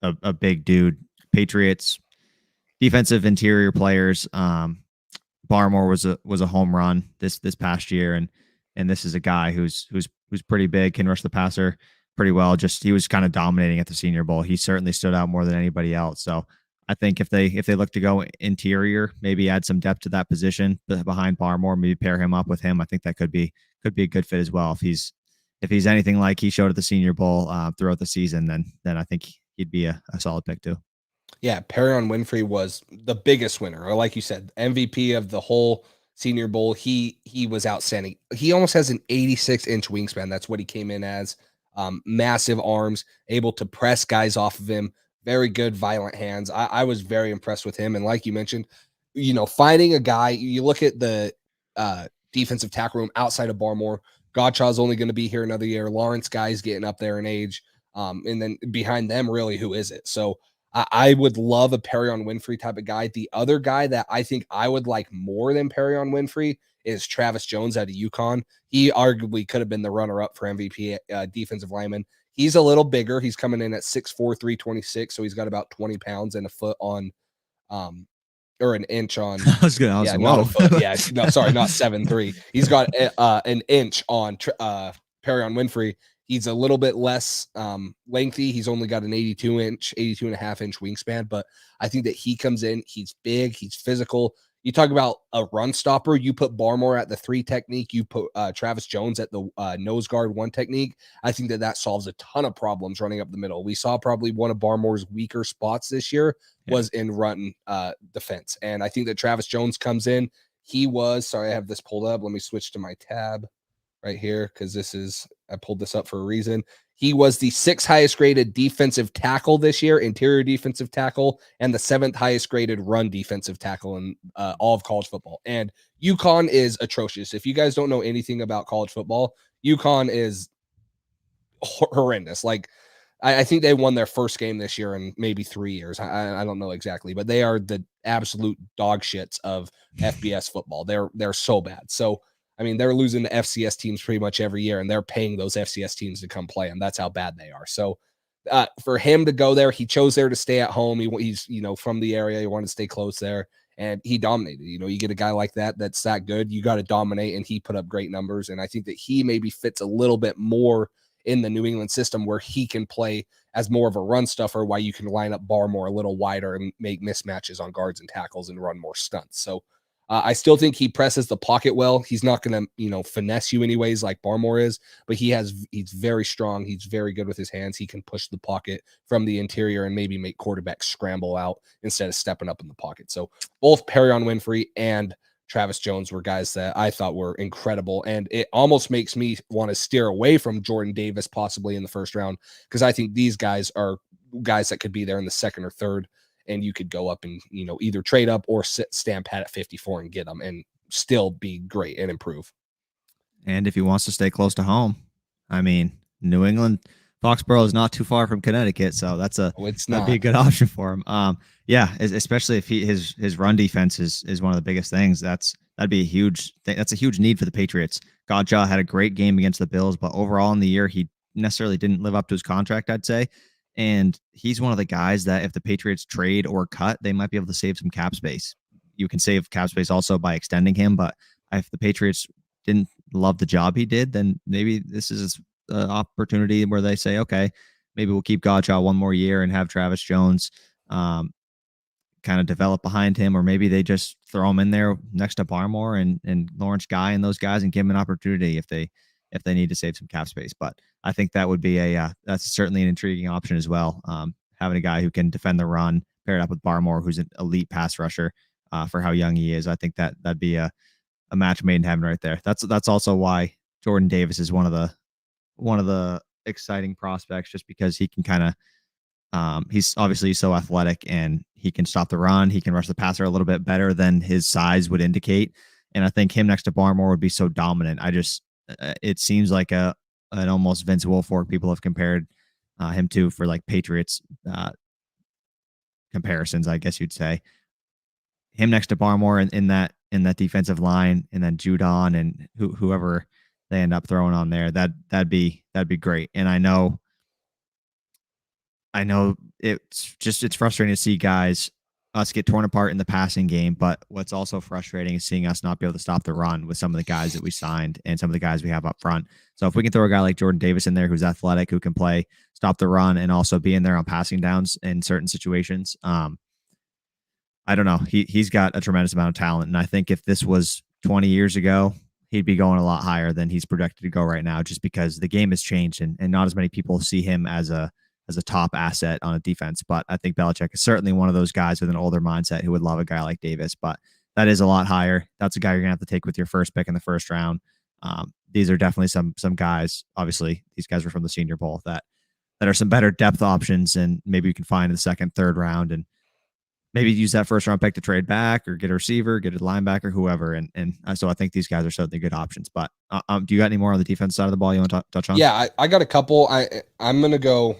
a big dude. Patriots defensive interior players. Barmore was a home run this past year, and this is a guy who's pretty big, can rush the passer pretty well. Just he was kind of dominating at the Senior Bowl. He certainly stood out more than anybody else. So I think if they look to go interior, maybe add some depth to that position behind Barmore, maybe pair him up with him. I think that could be a good fit as well. If he's anything like he showed at the Senior Bowl throughout the season, then I think he'd be a solid pick too. Yeah, Perrian Winfrey was the biggest winner, or like you said, MVP of the whole Senior Bowl. He was outstanding. He almost has an 86-inch wingspan. That's what he came in as. Massive arms, able to press guys off of him. Very good, violent hands. I was very impressed with him. And like you mentioned, finding a guy, you look at the defensive tackle room outside of Barmore. Godchaw's only going to be here another year. Lawrence Guy's getting up there in age. And then behind them, really, who is it? So I would love a Perrian Winfrey type of guy. The other guy that I think I would like more than Perrian Winfrey is Travis Jones out of Uconn. He arguably could have been the runner-up for MVP defensive lineman. He's a little bigger. He's coming in at 6'4", 326, so he's got about 20 pounds and a foot on or an inch on. I was not a foot. Yeah, no, sorry, not 7'3". He's got an inch on Perrian Winfrey. He's a little bit less lengthy. He's only got an 82 and a half inch wingspan, but I think that he comes in, he's big, he's physical. You talk about a run stopper, you put Barmore at the 3 technique, you put Travis Jones at the nose guard 1 technique. I think that solves a ton of problems running up the middle. We saw probably one of Barmore's weaker spots this year was in run defense. And I think that Travis Jones comes in. Sorry, I have this pulled up. Let me switch to my tab right here because I pulled this up for a reason. He was the 6th highest graded defensive tackle this year, interior defensive tackle, and the 7th highest graded run defensive tackle in all of college football. And Uconn is atrocious. If you guys don't know anything about college football, Uconn is horrendous. Like, I think they won their first game this year in maybe 3 years. I don't know exactly, but they are the absolute dog shits of FBS football. They're so bad. So, I mean, they're losing to FCS teams pretty much every year, and they're paying those FCS teams to come play them. That's how bad they are. So for him to go there, he chose there to stay at home. He's from the area. He wanted to stay close there, and he dominated. You get a guy like that's that good. You got to dominate, and he put up great numbers. And I think that he maybe fits a little bit more in the New England system where he can play as more of a run stuffer while you can line up Barmore a little wider and make mismatches on guards and tackles and run more stunts. So I still think he presses the pocket well. He's not going to, finesse you anyways like Barmore is, but he's very strong. He's very good with his hands. He can push the pocket from the interior and maybe make quarterbacks scramble out instead of stepping up in the pocket. So both Perrian Winfrey and Travis Jones were guys that I thought were incredible. And it almost makes me want to steer away from Jordan Davis possibly in the first round, because I think these guys are guys that could be there in the second or third. And you could go up and, either trade up or stand pat at 54 and get them and still be great and improve. And if he wants to stay close to home, I mean, New England, Foxborough is not too far from Connecticut. So that'd be a good option for him. Yeah, especially if his run defense is one of the biggest things. That'd be a huge thing. That's a huge need for the Patriots. Godjaw had a great game against the Bills, but overall in the year, he necessarily didn't live up to his contract, I'd say. And he's one of the guys that if the Patriots trade or cut, they might be able to save some cap space. You can save cap space also by extending him. But if the Patriots didn't love the job he did, then maybe this is an opportunity where they say, okay, maybe we'll keep Godjaw one more year and have Travis Jones kind of develop behind him. Or maybe they just throw him in there next to Barmore and Lawrence Guy and those guys and give him an opportunity if they need to save some cap space. But I think that would be that's certainly an intriguing option as well. Having a guy who can defend the run paired up with Barmore, who's an elite pass rusher for how young he is. I think that'd be a match made in heaven right there. That's also why Jordan Davis is one of the exciting prospects, just because he can kind of he's obviously so athletic and he can stop the run. He can rush the passer a little bit better than his size would indicate. And I think him next to Barmore would be so dominant. It seems like an almost Vince Wilfork people have compared him to for like Patriots comparisons, I guess you'd say. Him next to Barmore in that defensive line, and then Judon and whoever they end up throwing on there, that'd be great. And I know it's frustrating to see us get torn apart in the passing game, but what's also frustrating is seeing us not be able to stop the run with some of the guys that we signed and some of the guys we have up front. So if we can throw a guy like Jordan Davis in there who's athletic, who can play, stop the run, and also be in there on passing downs in certain situations, I don't know. He's got a tremendous amount of talent, and I think if this was 20 years ago, he'd be going a lot higher than he's projected to go right now, just because the game has changed and not as many people see him as a top asset on a defense. But I think Belichick is certainly one of those guys with an older mindset who would love a guy like Davis, but that is a lot higher. That's a guy you're gonna have to take with your first pick in the first round. These are definitely some guys. Obviously, these guys are from the Senior Bowl that are some better depth options, and maybe you can find in the second, third round, and maybe use that first round pick to trade back or get a receiver, get a linebacker, whoever. And so I think these guys are certainly good options. But do you got any more on the defense side of the ball you want to touch on? Yeah, I got a couple. I'm going to go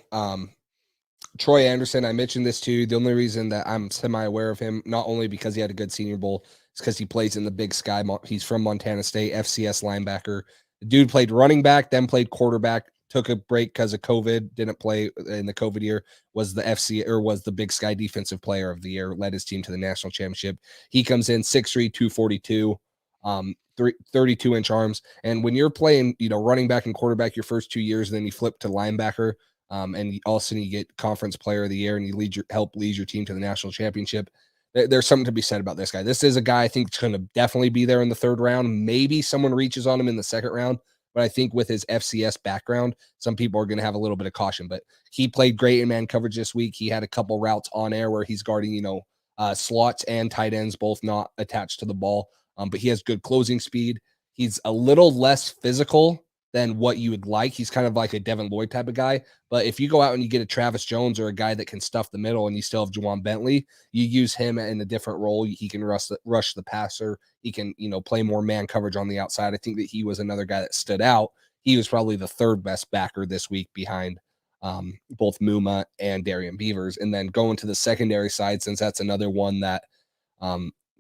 Troy Anderson. I mentioned this too. The only reason that I'm semi-aware of him, not only because he had a good Senior Bowl, is because he plays in the Big Sky. He's from Montana State, FCS linebacker. The dude played running back, then played quarterback, took a break because of COVID, didn't play in the COVID year, was the Big Sky Defensive Player of the Year, led his team to the national championship. He comes in 6'3", 242, 32-inch arms. And when you're playing, running back and quarterback your first 2 years, and then you flip to linebacker, and all of a sudden you get Conference Player of the Year, and you help lead your team to the national championship. there's something to be said about this guy. This is a guy I think is going to definitely be there in the third round. Maybe someone reaches on him in the second round, but I think with his FCS background, some people are going to have a little bit of caution. But he played great in man coverage this week. He had a couple routes on air where he's guarding, slots and tight ends, both not attached to the ball. But he has good closing speed. He's a little less physical than what you would like. He's kind of like a Devin Lloyd type of guy. But if you go out and you get a Travis Jones or a guy that can stuff the middle and you still have Juwan Bentley, you use him in a different role. He can rush the passer. He can, play more man coverage on the outside. I think that he was another guy that stood out. He was probably the third best backer this week behind both Mumma and Darian Beavers. And then going to the secondary side, since that's another one that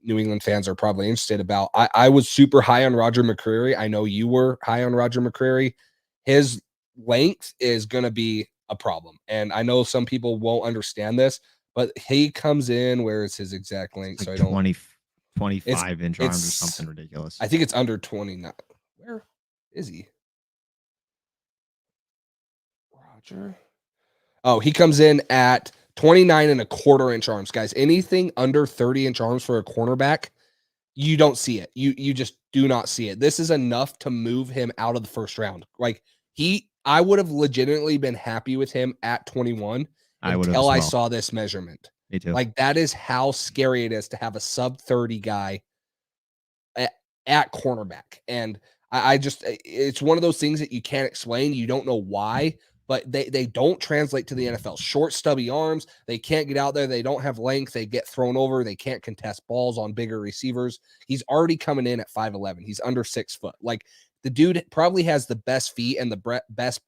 New England fans are probably interested about. I was super high on Roger Mccreary. I know you were high on Roger Mccreary. His length is going to be a problem. And I know some people won't understand this, but he comes in, where is his exact length? Like so I don't 25-inch arms or something ridiculous. I think it's under 29. Where is he? Roger. Oh, he comes in at 29.25-inch arms, guys. Anything under 30-inch arms for a cornerback, you don't see it. You just do not see it. This is enough to move him out of the first round. Like I would have legitimately been happy with him at 21 until I saw this measurement. Me too. Like, that is how scary it is to have a sub 30 guy at cornerback. And I just, it's one of those things that you can't explain. You don't know why. But they don't translate to the NFL. Short, stubby arms. They can't get out there. They don't have length. They get thrown over. They can't contest balls on bigger receivers. He's already coming in at 5'11". He's under 6 foot. Like, the dude probably has the best feet and the best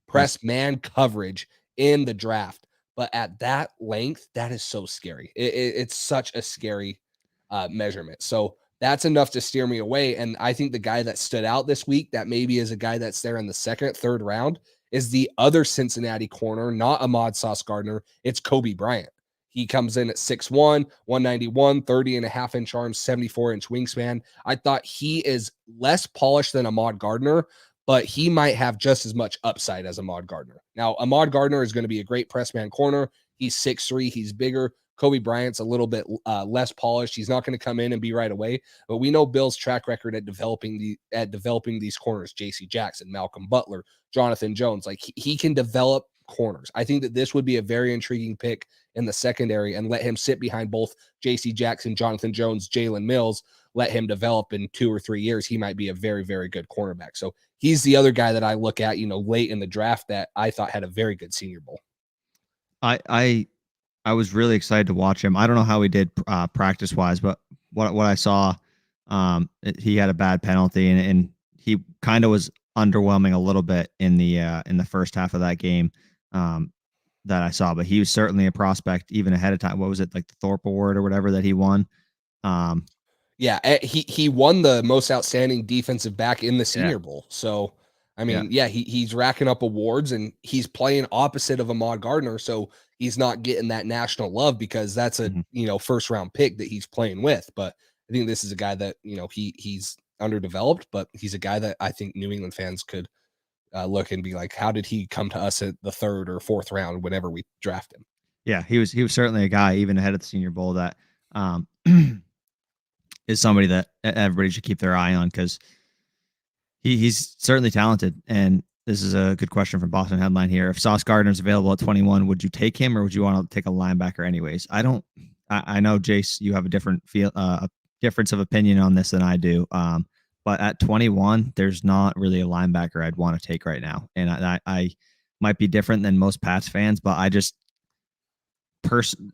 press man coverage in the draft. But at that length, that is so scary. It's such a scary measurement. So that's enough to steer me away. And I think the guy that stood out this week, that maybe is a guy that's there in the second, third round, is the other Cincinnati corner, not Ahmad Sauce Gardner. It's Kobe Bryant. He comes in at 6'1", 191, 30.5-inch arms, 74-inch wingspan. I thought he is less polished than Ahmad Gardner, but he might have just as much upside as Ahmad Gardner. Now, Ahmad Gardner is going to be a great press man corner. He's 6'3", he's bigger. Kobe Bryant's a little bit less polished. He's not going to come in and be right away, but we know Bill's track record at developing these corners. J.C. Jackson, Malcolm Butler, Jonathan Jones. Like, he can develop corners. I think that this would be a very intriguing pick in the secondary, and let him sit behind both J.C. Jackson, Jonathan Jones, Jaylen Mills. Let him develop. In 2 or 3 years. He might be a very, very good cornerback. So he's the other guy that I look at, late in the draft that I thought had a very good Senior Bowl. I was really excited to watch him. I don't know how he did practice wise, but what I saw, he had a bad penalty, and he kind of was underwhelming a little bit in the first half of that game that I saw. But he was certainly a prospect even ahead of time. What was it, like the Thorpe Award or whatever that he won? Yeah, he won the most outstanding defensive back in the Senior Bowl. So, I mean, he's racking up awards, and he's playing opposite of Ahmad Gardner. So he's not getting that national love because that's a, first round pick that he's playing with. But I think this is a guy that, he's underdeveloped, but he's a guy that I think New England fans could look and be like, how did he come to us at the third or fourth round whenever we draft him? Yeah, he was certainly a guy even ahead of the Senior Bowl that is somebody that everybody should keep their eye on, because he's certainly talented. And this is a good question from Boston Headline here. If Sauce Gardner's available at 21, would you take him, or would you want to take a linebacker anyways? I know, Jace, you have a difference of opinion on this than I do. But at 21, there's not really a linebacker I'd want to take right now. And I might be different than most Pats fans, but I just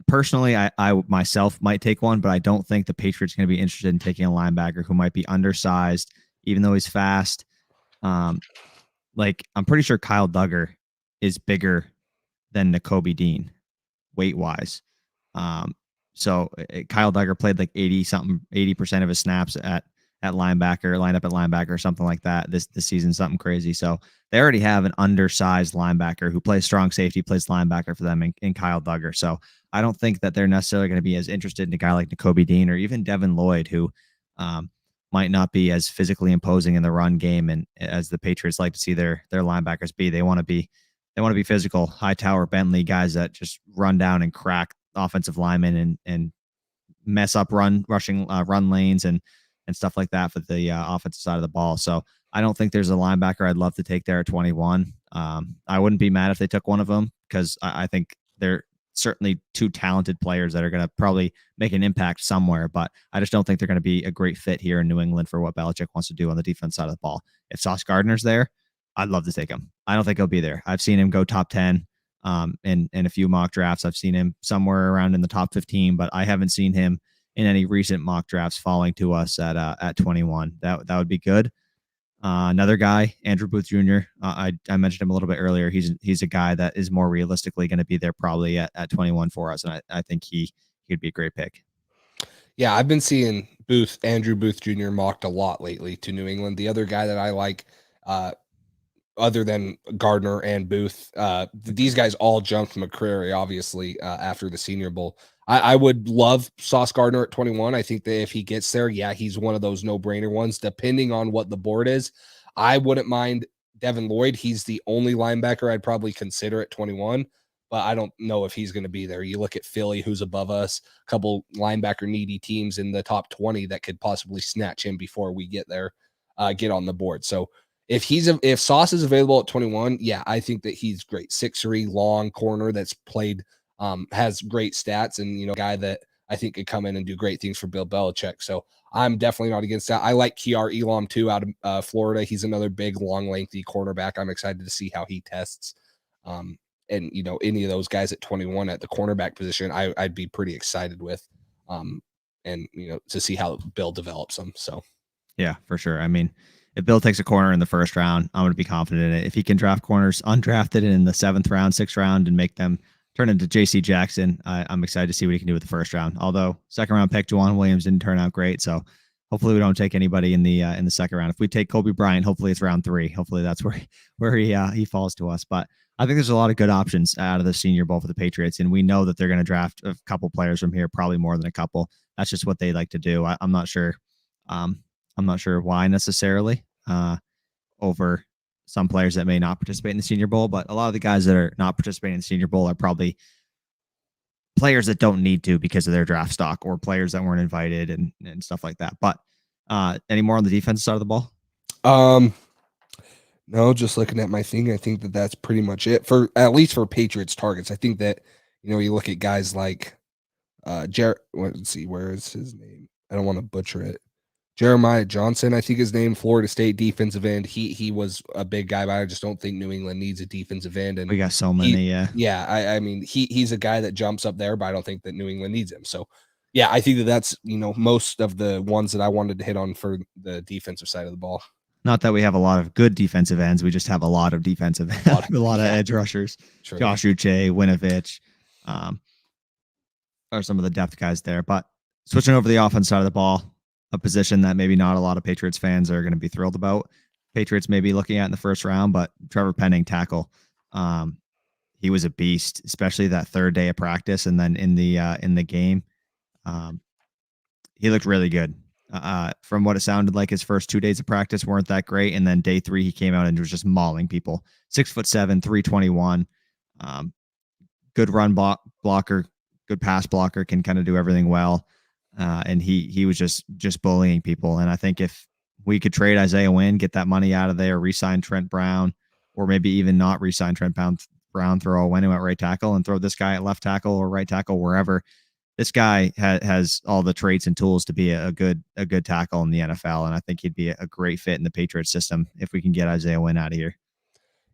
personally, I myself might take one, but I don't think the Patriots are going to be interested in taking a linebacker who might be undersized, even though he's fast. Like, I'm pretty sure Kyle Duggar is bigger than Nakobe Dean weight wise. So Kyle Duggar played like 80% of his snaps at linebacker, lined up at linebacker or something like that this season, something crazy. So they already have an undersized linebacker who plays strong safety, plays linebacker for them in Kyle Duggar. So I don't think that they're necessarily going to be as interested in a guy like Nakobe Dean or even Devin Lloyd, who might not be as physically imposing in the run game, and as the Patriots like to see their linebackers be. They want to be physical, Hightower, Bentley, guys that just run down and crack offensive linemen and mess up run lanes and stuff like that for the offensive side of the ball. So I don't think there's a linebacker I'd love to take there at 21. I wouldn't be mad if they took one of them because I think they're certainly two talented players that are going to probably make an impact somewhere, but I just don't think they're going to be a great fit here in New England for what Belichick wants to do on the defense side of the ball. If Sauce Gardner's there, I'd love to take him. I don't think he'll be there. I've seen him go top 10 in a few mock drafts. I've seen him somewhere around in the top 15, but I haven't seen him in any recent mock drafts falling to us at 21. That would be good. Another guy, Andrew Booth Jr. I mentioned him a little bit earlier. He's a guy that is more realistically going to be there probably at 21 for us, and I think he'd be a great pick. Yeah, I've been seeing Andrew Booth Jr. mocked a lot lately to New England. The other guy that I like, other than Gardner and Booth, these guys all jumped Mccreary, obviously, after the Senior Bowl. I would love Sauce Gardner at 21. I think that if he gets there, yeah, he's one of those no-brainer ones, depending on what the board is. I wouldn't mind Devin Lloyd. He's the only linebacker I'd probably consider at 21, but I don't know if he's going to be there. You look at Philly, who's above us, a couple linebacker-needy teams in the top 20 that could possibly snatch him before we get there, get on the board. So if Sauce is available at 21, yeah, I think that he's great. 6'3", long corner that's played – has great stats and, guy that I think could come in and do great things for Bill Belichick. So I'm definitely not against that. I like Kiar Elam too out of Florida. He's another big, long, lengthy cornerback. I'm excited to see how he tests. And, any of those guys at 21 at the cornerback position, I'd be pretty excited with, and, to see how Bill develops them. So, yeah, for sure. I mean, if Bill takes a corner in the first round, I'm going to be confident in it. If he can draft corners undrafted in the 7th round, 6th round, and make them turn into JC Jackson, I'm excited to see what he can do with the first round. Although 2nd round pick Jameson Williams didn't turn out great, so hopefully we don't take anybody in the 2nd round. If we take Kobe Bryant, hopefully it's round 3. Hopefully that's where he falls to us. But I think there's a lot of good options out of the Senior Bowl for the Patriots, and we know that they're going to draft a couple players from here, probably more than a couple. That's just what they like to do. I'm not sure. I'm not sure why necessarily over some players that may not participate in the Senior Bowl, but a lot of the guys that are not participating in the Senior Bowl are probably players that don't need to because of their draft stock or players that weren't invited and stuff like that. But any more on the defensive side of the ball? No, just looking at my thing, I think that that's pretty much it for at least for Patriots targets. I think that, you look at guys like let's see, where is his name? I don't want to butcher it. Jeremiah Johnson, I think his name, Florida State defensive end. He was a big guy, but I just don't think New England needs a defensive end. And we got so many, yeah. I mean, he's a guy that jumps up there, but I don't think that New England needs him. So, yeah, I think that that's most of the ones that I wanted to hit on for the defensive side of the ball. Not that we have a lot of good defensive ends, we just have a lot of defensive ends, a lot of edge rushers. True. Josh Uche, Winovich, are some of the depth guys there. But switching over to the offense side of the ball, a position that maybe not a lot of Patriots fans are going to be thrilled about. Patriots may be looking at in the first round, but Trevor Penning, tackle. He was a beast, especially that 3rd day of practice. And then in the game, he looked really good. From what it sounded like, his first 2 days of practice weren't that great. And then day 3, he came out and was just mauling people. 6'7", 321. Good run blocker, good pass blocker, can kind of do everything well. And he was just bullying people. And I think if we could trade Isaiah Wynn, get that money out of there, re-sign Trent Brown, or maybe even not re-sign Trent Brown, throw a Wynn at right tackle and throw this guy at left tackle or right tackle, wherever. This guy has all the traits and tools to be a good tackle in the NFL. And I think he'd be a great fit in the Patriots system if we can get Isaiah Wynn out of here.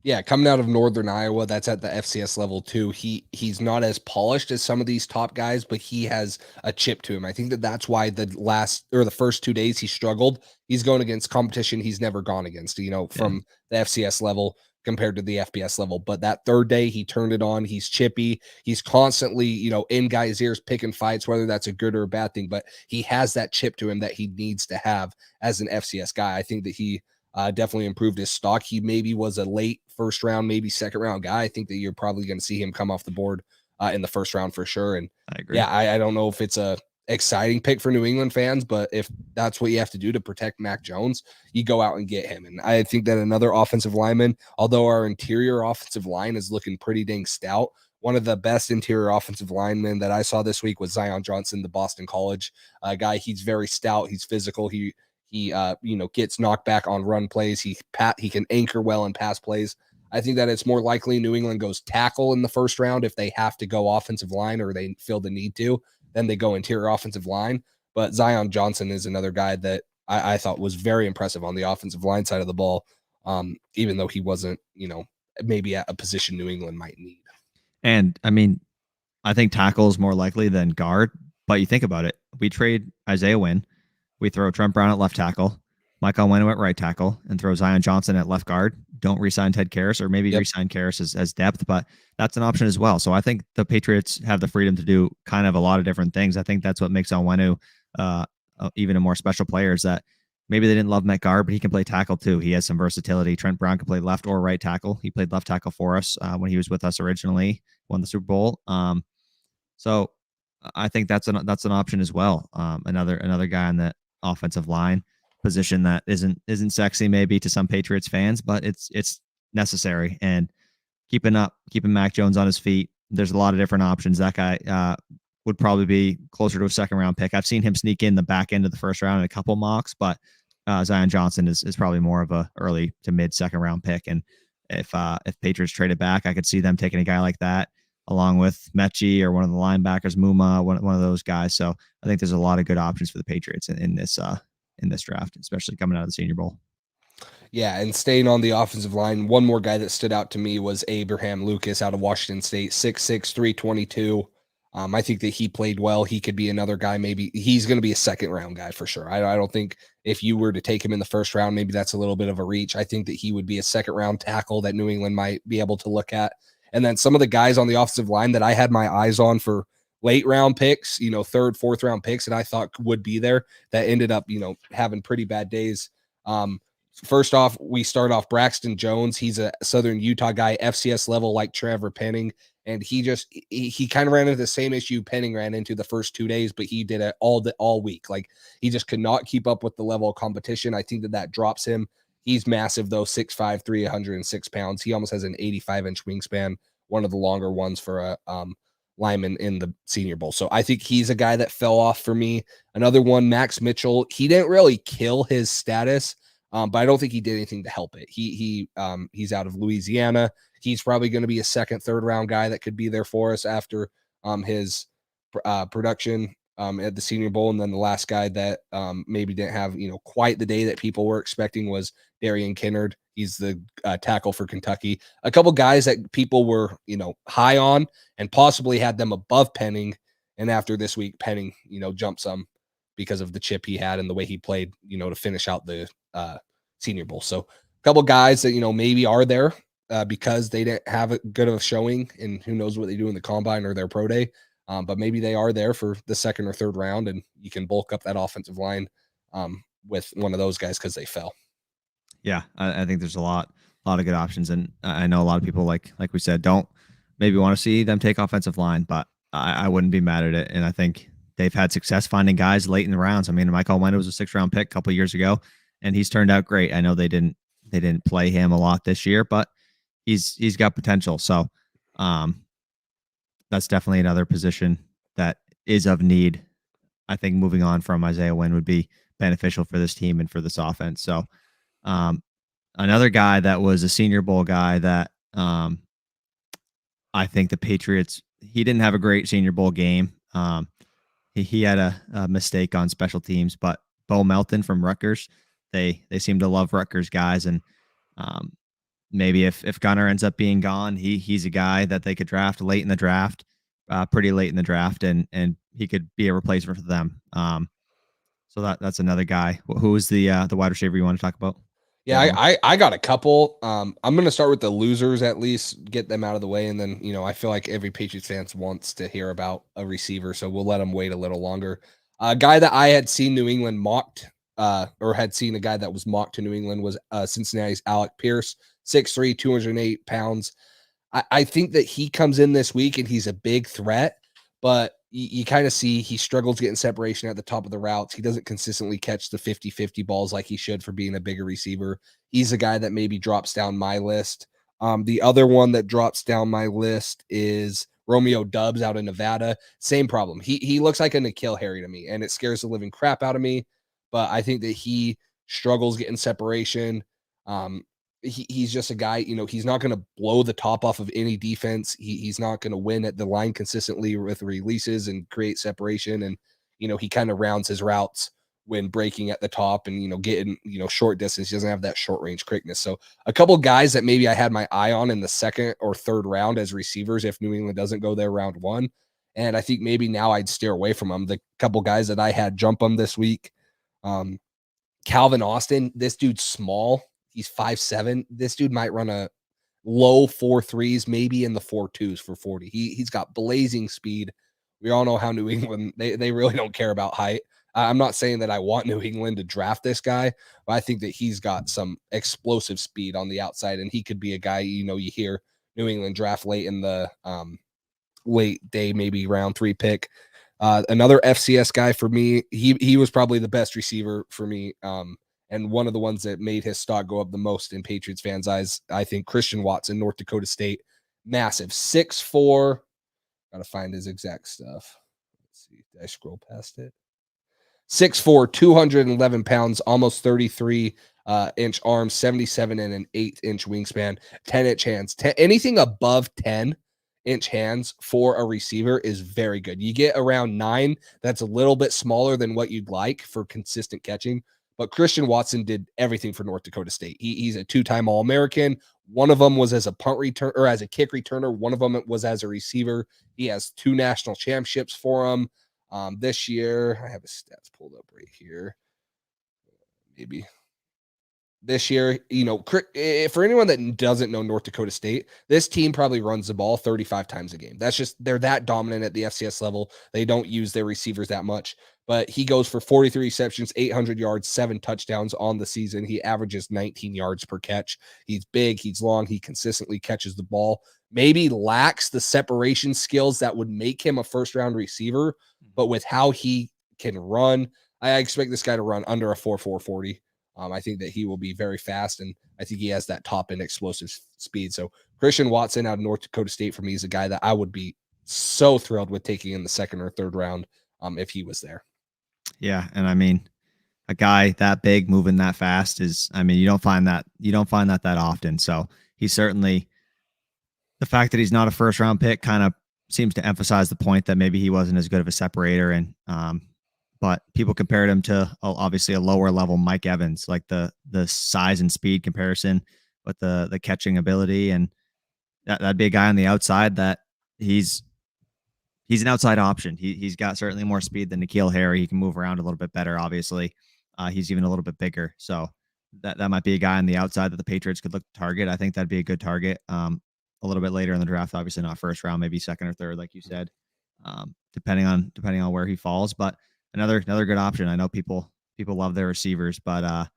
Yeah, coming out of Northern Iowa, that's at the FCS level too. He's not as polished as some of these top guys, but he has a chip to him. I think that that's why the first 2 days he struggled. He's going against competition he's never gone against, from the FCS level compared to the FBS level. But that 3rd day, he turned it on. He's chippy. He's constantly, in guys' ears picking fights, whether that's a good or a bad thing. But he has that chip to him that he needs to have as an FCS guy. I think that he definitely improved his stock. He maybe was a late 1st round, maybe 2nd round guy. I think that you're probably going to see him come off the board in the 1st round for sure. And I agree. Yeah, I don't know if it's a exciting pick for New England fans, but if that's what you have to do to protect Mac Jones, you go out and get him. And I think that another offensive lineman, although our interior offensive line is looking pretty dang stout, one of the best interior offensive linemen that I saw this week was Zion Johnson, the Boston College guy. He's very stout. He's physical. He gets knocked back on run plays. He can anchor well in pass plays. I think that it's more likely New England goes tackle in the first round if they have to go offensive line or they feel the need to. Then they go interior offensive line. But Zion Johnson is another guy that I thought was very impressive on the offensive line side of the ball, even though he wasn't, maybe at a position New England might need. And I mean, I think tackle is more likely than guard. But you think about it, we trade Isaiah Wynn, we throw Trent Brown at left tackle, Mike Onwenu at right tackle, and throw Zion Johnson at left guard. Don't re-sign Ted Karras, or maybe re-sign Karras as depth, but that's an option as well. So I think the Patriots have the freedom to do kind of a lot of different things. I think that's what makes Onwenu even a more special player, is that maybe they didn't love Met guard, but he can play tackle too. He has some versatility. Trent Brown can play left or right tackle. He played left tackle for us when he was with us originally, won the Super Bowl. So I think that's an option as well. Another guy on the offensive line position that isn't sexy maybe to some Patriots fans, but it's necessary. And keeping Mac Jones on his feet, there's a lot of different options. That guy would probably be closer to a second round pick. I've seen him sneak in the back end of the first round in a couple mocks, but Zion Johnson is probably more of a early to mid second round pick. And if Patriots trade it back, I could see them taking a guy like that along with Mechie or one of the linebackers, Mumma, one of those guys. So I think there's a lot of good options for the Patriots in this draft, especially coming out of the Senior Bowl. Yeah, and staying on the offensive line, one more guy that stood out to me was Abraham Lucas out of Washington State, 6'6", 322. I think that he played well. He could be another guy. Maybe he's going to be a second round guy for sure. I don't think if you were to take him in the first round, maybe that's a little bit of a reach. I think that he would be a second round tackle that New England might be able to look at. And then some of the guys on the offensive line that I had my eyes on for late round picks, third, fourth round picks, and I thought would be there, that ended up, having pretty bad days. First off, we start off Braxton Jones. He's a Southern Utah guy, FCS level like Trevor Penning. And he kind of ran into the same issue Penning ran into the first 2 days, but he did it all week. Like, he just could not keep up with the level of competition. I think that drops him. He's massive though, 6'5", 306 pounds. He almost has an 85-inch wingspan, one of the longer ones for a lineman in the Senior Bowl. So I think he's a guy that fell off for me. Another one, Max Mitchell. He didn't really kill his status, but I don't think he did anything to help it. He's out of Louisiana. He's probably going to be a second, third round guy that could be there for us after his production at the Senior Bowl. And then the last guy that maybe didn't have quite the day that people were expecting was Darion Kinnard. He's the tackle for Kentucky. A couple guys that people were high on and possibly had them above Penning. And after this week, Penning jumped some because of the chip he had and the way he played to finish out the Senior Bowl. So a couple guys that maybe are there because they didn't have a good of a showing, and who knows what they do in the combine or their pro day. But maybe they are there for the second or third round, and you can bulk up that offensive line with one of those guys because they fell. Yeah, I think there's a lot of good options, and I know a lot of people, like we said, don't maybe want to see them take offensive line, but I wouldn't be mad at it. And I think they've had success finding guys late in the rounds. I mean, Mike Onwenu was a 6th round pick a couple of years ago, and he's turned out great. I know they didn't play him a lot this year, but he's got potential. So that's definitely another position that is of need. I think moving on from Isaiah Wynn would be beneficial for this team and for this offense. So another guy that was a Senior Bowl guy that I think the Patriots, he didn't have a great Senior Bowl game. He had a mistake on special teams, but Beau Melton from Rutgers, they seem to love Rutgers guys. And maybe if Gunner ends up being gone, he's a guy that they could draft late in the draft, pretty late in the draft, and he could be a replacement for them. So that's another guy. Who's the wide receiver you want to talk about? Yeah, I got a couple. I'm going to start with the losers, at least get them out of the way. And then, I feel like every Patriots fan wants to hear about a receiver, so we'll let them wait a little longer. A guy that I had seen New England mocked, or had seen a guy that was mocked to New England was Cincinnati's Alec Pierce, 6'3", 208 pounds. I think that he comes in this week and he's a big threat, but you kind of see he struggles getting separation at the top of the routes. He doesn't consistently catch the 50-50 balls like he should for being a bigger receiver. He's a guy that maybe drops down my list The other one that drops down my list is Romeo Doubs out of Nevada. Same problem. He looks like a N'Keal Harry to me, and it scares the living crap out of me. But I think that he struggles getting separation. He's just a guy, he's not going to blow the top off of any defense. He's not going to win at the line consistently with releases and create separation. And, he kind of rounds his routes when breaking at the top and, getting, short distance. He doesn't have that short range quickness. So a couple guys that maybe I had my eye on in the second or third round as receivers, if New England doesn't go there round one. And I think maybe now I'd steer away from them. The couple guys that I had jump them this week. Calvin Austin, this dude's small. He's 5'7". This dude might run a low 4.3s, maybe in the 4.2s for 40. He's got blazing speed. We all know how New England, they really don't care about height. I'm not saying that I want New England to draft this guy, but I think that he's got some explosive speed on the outside, and he could be a guy, you hear New England draft late in the late day, maybe round 3 pick. Another FCS guy for me, he was probably the best receiver for me, and one of the ones that made his stock go up the most in Patriots fans' eyes. I think Christian Watson, North Dakota State, massive, 6'4". Gotta find his exact stuff. Let's see, did I scroll past it? 6'4", 211 pounds, almost 33 inch arms, 77 and an 8-inch wingspan, 10-inch hands. Anything above 10-inch hands for a receiver is very good. You get around 9, that's a little bit smaller than what you'd like for consistent catching. But Christian Watson did everything for North Dakota State. He's a 2-time All-American. One of them was as a punt return or as a kick returner. One of them was as a receiver. He has 2 national championships for him. This year, I have his stats pulled up right here. Maybe this year, for anyone that doesn't know North Dakota State, this team probably runs the ball 35 times a game. That's just, they're that dominant at the FCS level. They don't use their receivers that much, but he goes for 43 receptions, 800 yards, 7 touchdowns on the season. He averages 19 yards per catch. He's big, he's long, he consistently catches the ball. Maybe lacks the separation skills that would make him a first-round receiver, but with how he can run, I expect this guy to run under a 4.4 40. I think that he will be very fast, and I think he has that top-end explosive speed. So Christian Watson out of North Dakota State for me is a guy that I would be so thrilled with taking in the second or third round if he was there. Yeah, and I mean, a guy that big moving that fast is, you don't find that that often. So he's certainly, the fact that he's not a first-round pick kind of seems to emphasize the point that maybe he wasn't as good of a separator, and but people compared him to obviously a lower level Mike Evans, like the size and speed comparison with the catching ability. And that'd be a guy on the outside that he's an outside option. He's got certainly more speed than N'Keal Harry. He can move around a little bit better, obviously. He's even a little bit bigger. So that might be a guy on the outside that the Patriots could look to target. I think that'd be a good target. A little bit later in the draft, obviously not first round, maybe second or third, like you said, depending on where he falls. But another good option. I know people love their receivers, but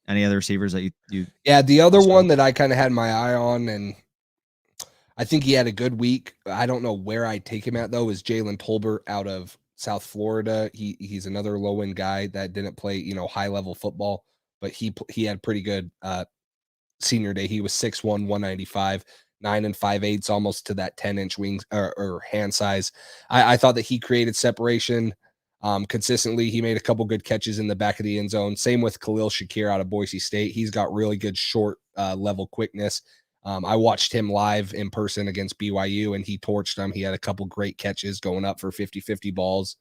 any other receivers that you yeah, the other one that I kind of had my eye on, and I think he had a good week. I don't know where I'd take him at though, is Jaylen Polbert out of South Florida. He's another low end guy that didn't play, high level football, but he had pretty good senior day. He was 6'1", 195. 9 5/8, almost to that 10-inch wings or hand size. I thought that he created separation consistently. He made a couple good catches in the back of the end zone. Same with Khalil Shakir out of Boise State. He's got really good short level quickness. I watched him live in person against BYU, and he torched them. He had a couple great catches going up for 50-50 balls.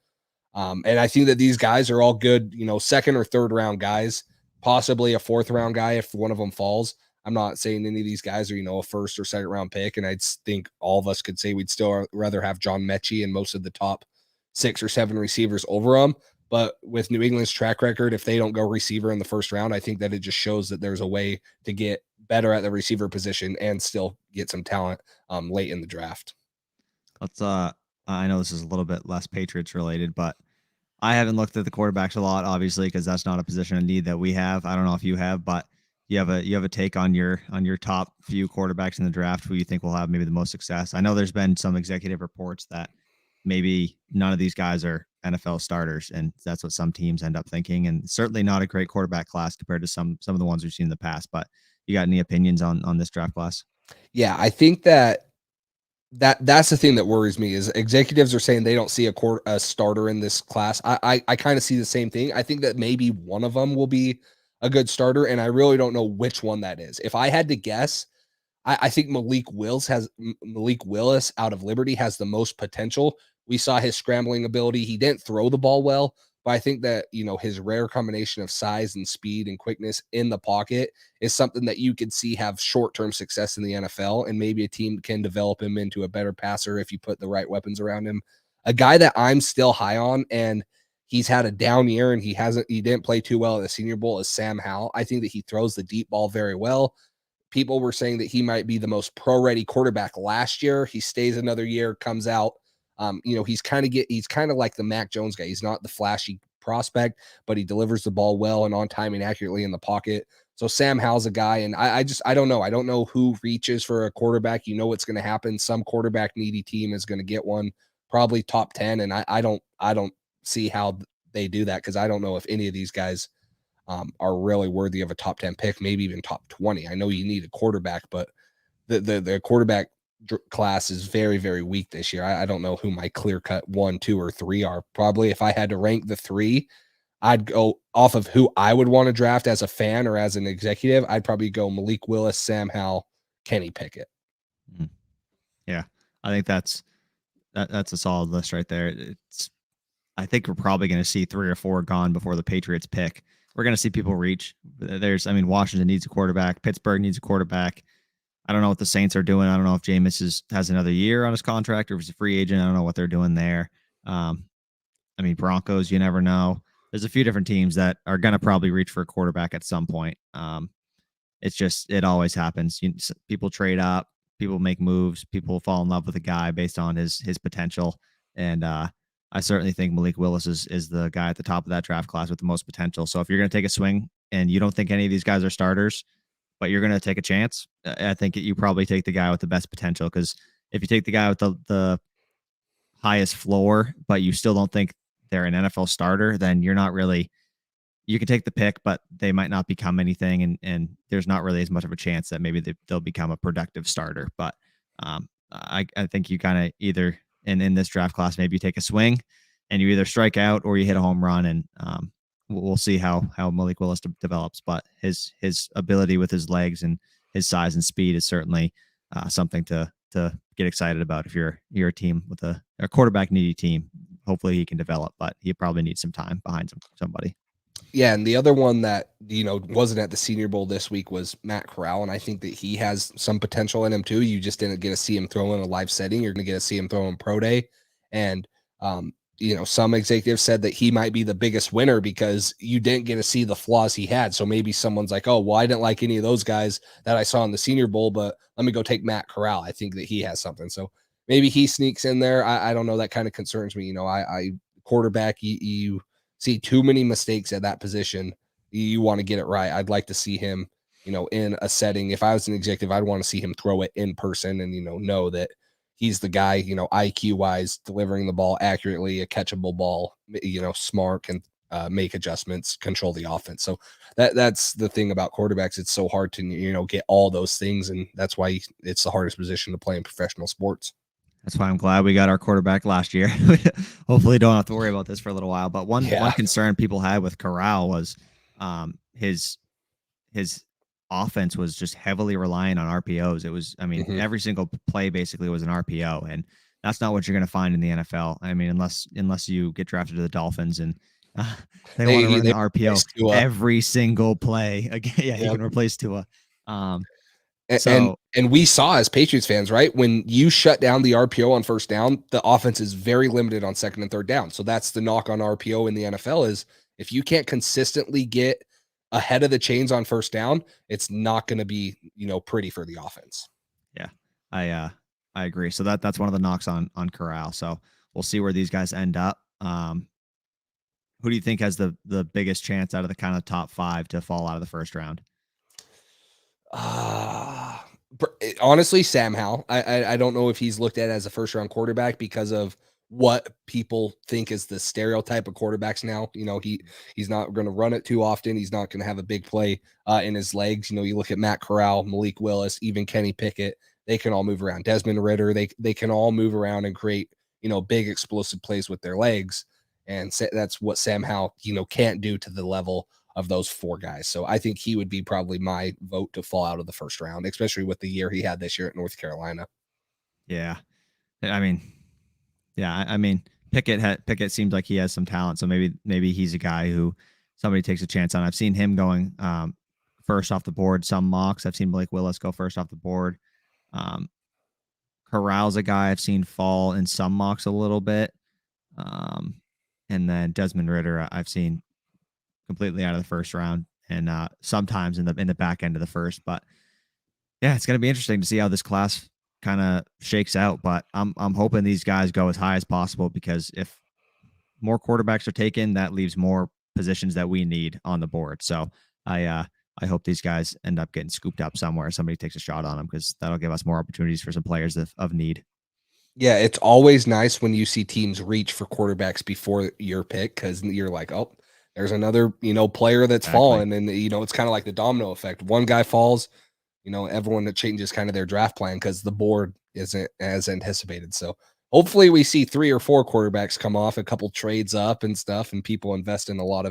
And I think that these guys are all good, second or third round guys, possibly a fourth round guy if one of them falls. I'm not saying any of these guys are, a first or second round pick. And I think all of us could say we'd still rather have John Mechie and most of the top 6 or 7 receivers over him. But with New England's track record, if they don't go receiver in the first round, I think that it just shows that there's a way to get better at the receiver position and still get some talent late in the draft. Let's I know this is a little bit less Patriots related, but I haven't looked at the quarterbacks a lot, obviously, because that's not a position of need that we have. I don't know if you have, but you have a take on your top few quarterbacks in the draft who you think will have maybe the most success. I know there's been some executive reports that maybe none of these guys are NFL starters, and that's what some teams end up thinking. And certainly not a great quarterback class compared to some of the ones we've seen in the past. But you got any opinions on this draft class? Yeah, I think that's the thing that worries me is executives are saying they don't see a starter in this class. I kind of see the same thing. I think that maybe one of them will be a good starter, and I really don't know which one that is. If I had to guess, I think Malik Willis out of Liberty has the most potential. We saw his scrambling ability. He didn't throw the ball well, but I think that, his rare combination of size and speed and quickness in the pocket is something that you could see have short-term success in the NFL, and maybe a team can develop him into a better passer if you put the right weapons around him. A guy that I'm still high on, and he's had a down year and he didn't play too well at the Senior Bowl, is Sam Howell. I think that he throws the deep ball very well. People were saying that he might be the most pro-ready quarterback last year. He stays another year, comes out. He's kind of like the Mac Jones guy. He's not the flashy prospect, but he delivers the ball well and on time and accurately in the pocket. So Sam Howell's a guy, and I don't know. I don't know who reaches for a quarterback. You know what's going to happen. Some quarterback needy team is going to get one, probably top 10. And I don't see how they do that, because I don't know if any of these guys are really worthy of a top 10 pick, maybe even top 20. I know you need a quarterback, but the quarterback class is very, very weak this year. I don't know who my clear cut 1, 2, or 3 are. Probably if I had to rank the 3, I'd go off of who I would want to draft as a fan or as an executive. I'd probably go Malik Willis, Sam Howell, Kenny Pickett. Yeah, I think that's a solid list right there. I think we're probably going to see 3 or 4 gone before the Patriots pick. We're going to see people reach. Washington needs a quarterback. Pittsburgh needs a quarterback. I don't know what the Saints are doing. I don't know if Jameis has another year on his contract or if he's a free agent. I don't know what they're doing there. Broncos, you never know. There's a few different teams that are going to probably reach for a quarterback at some point. It always happens. People trade up, people make moves, people fall in love with a guy based on his potential. And I certainly think Malik Willis is the guy at the top of that draft class with the most potential. So if you're going to take a swing and you don't think any of these guys are starters, but you're going to take a chance, I think you probably take the guy with the best potential, because if you take the guy with the highest floor, but you still don't think they're an NFL starter, then you're not really – you can take the pick, but they might not become anything, and there's not really as much of a chance that maybe they'll become a productive starter. But I think you kind of either – in this draft class, maybe you take a swing and you either strike out or you hit a home run, and we'll see how Malik Willis develops. But his ability with his legs and his size and speed is certainly something to get excited about. If you're a team with a quarterback needy team, hopefully he can develop, but he probably needs some time behind somebody. Yeah, and the other one that, wasn't at the Senior Bowl this week was Matt Corral, and I think that he has some potential in him too. You just didn't get to see him throw in a live setting. You're going to get to see him throw in pro day. And, some executives said that he might be the biggest winner because you didn't get to see the flaws he had. So maybe someone's like, oh, well, I didn't like any of those guys that I saw in the Senior Bowl, but let me go take Matt Corral. I think that he has something. So maybe he sneaks in there. I don't know. That kind of concerns me. Quarterback, you see too many mistakes at that position. You want to get it right. I'd like to see him, in a setting. If I was an executive, I'd want to see him throw it in person and, know that he's the guy, IQ wise, delivering the ball accurately, a catchable ball, smart, and make adjustments, control the offense. So that's the thing about quarterbacks. It's so hard to, get all those things. And that's why it's the hardest position to play in professional sports. That's why I'm glad we got our quarterback last year. Hopefully don't have to worry about this for a little while. But one concern people had with Corral was his offense was just heavily reliant on RPOs. It was, every single play basically was an RPO, and that's not what you're going to find in the NFL. Unless you get drafted to the Dolphins and they want to run the RPO every single play. Again, you can replace Tua. And we saw as Patriots fans, right, when you shut down the RPO on first down, the offense is very limited on second and third down. So that's the knock on RPO in the NFL is if you can't consistently get ahead of the chains on first down, it's not going to be, pretty for the offense. Yeah, I agree. So that's one of the knocks on Corral. So we'll see where these guys end up. Who do you think has the biggest chance out of the kind of top 5 to fall out of the first round? Honestly, Sam Howell. I don't know if he's looked at as a first round quarterback because of what people think is the stereotype of quarterbacks now. He's not going to run it too often. He's not going to have a big play in his legs. You look at Matt Corral, Malik Willis, even Kenny Pickett. They can all move around. Desmond Ridder, they can all move around and create, big explosive plays with their legs. And that's what Sam Howell, can't do to the level of those four guys. So I think he would be probably my vote to fall out of the first round, especially with the year he had this year at North Carolina. Yeah. I mean, Pickett seems like he has some talent. So maybe he's a guy who somebody takes a chance on. I've seen him going first off the board, some mocks. I've seen Malik Willis go first off the board. Corral's a guy I've seen fall in some mocks a little bit. And then Desmond Ridder, I've seen completely out of the first round, and sometimes in the back end of the first. But yeah, it's going to be interesting to see how this class kind of shakes out. But I'm hoping these guys go as high as possible, because if more quarterbacks are taken, that leaves more positions that we need on the board. So I hope these guys end up getting scooped up somewhere. Somebody takes a shot on them, because that'll give us more opportunities for some players of need. Yeah, it's always nice when you see teams reach for quarterbacks before your pick, because you're like, oh, there's another, player that's fallen. And, it's kind of like the domino effect. One guy falls, everyone that changes kind of their draft plan because the board isn't as anticipated. So hopefully we see 3 or 4 quarterbacks come off, a couple trades up and stuff, and people invest in a lot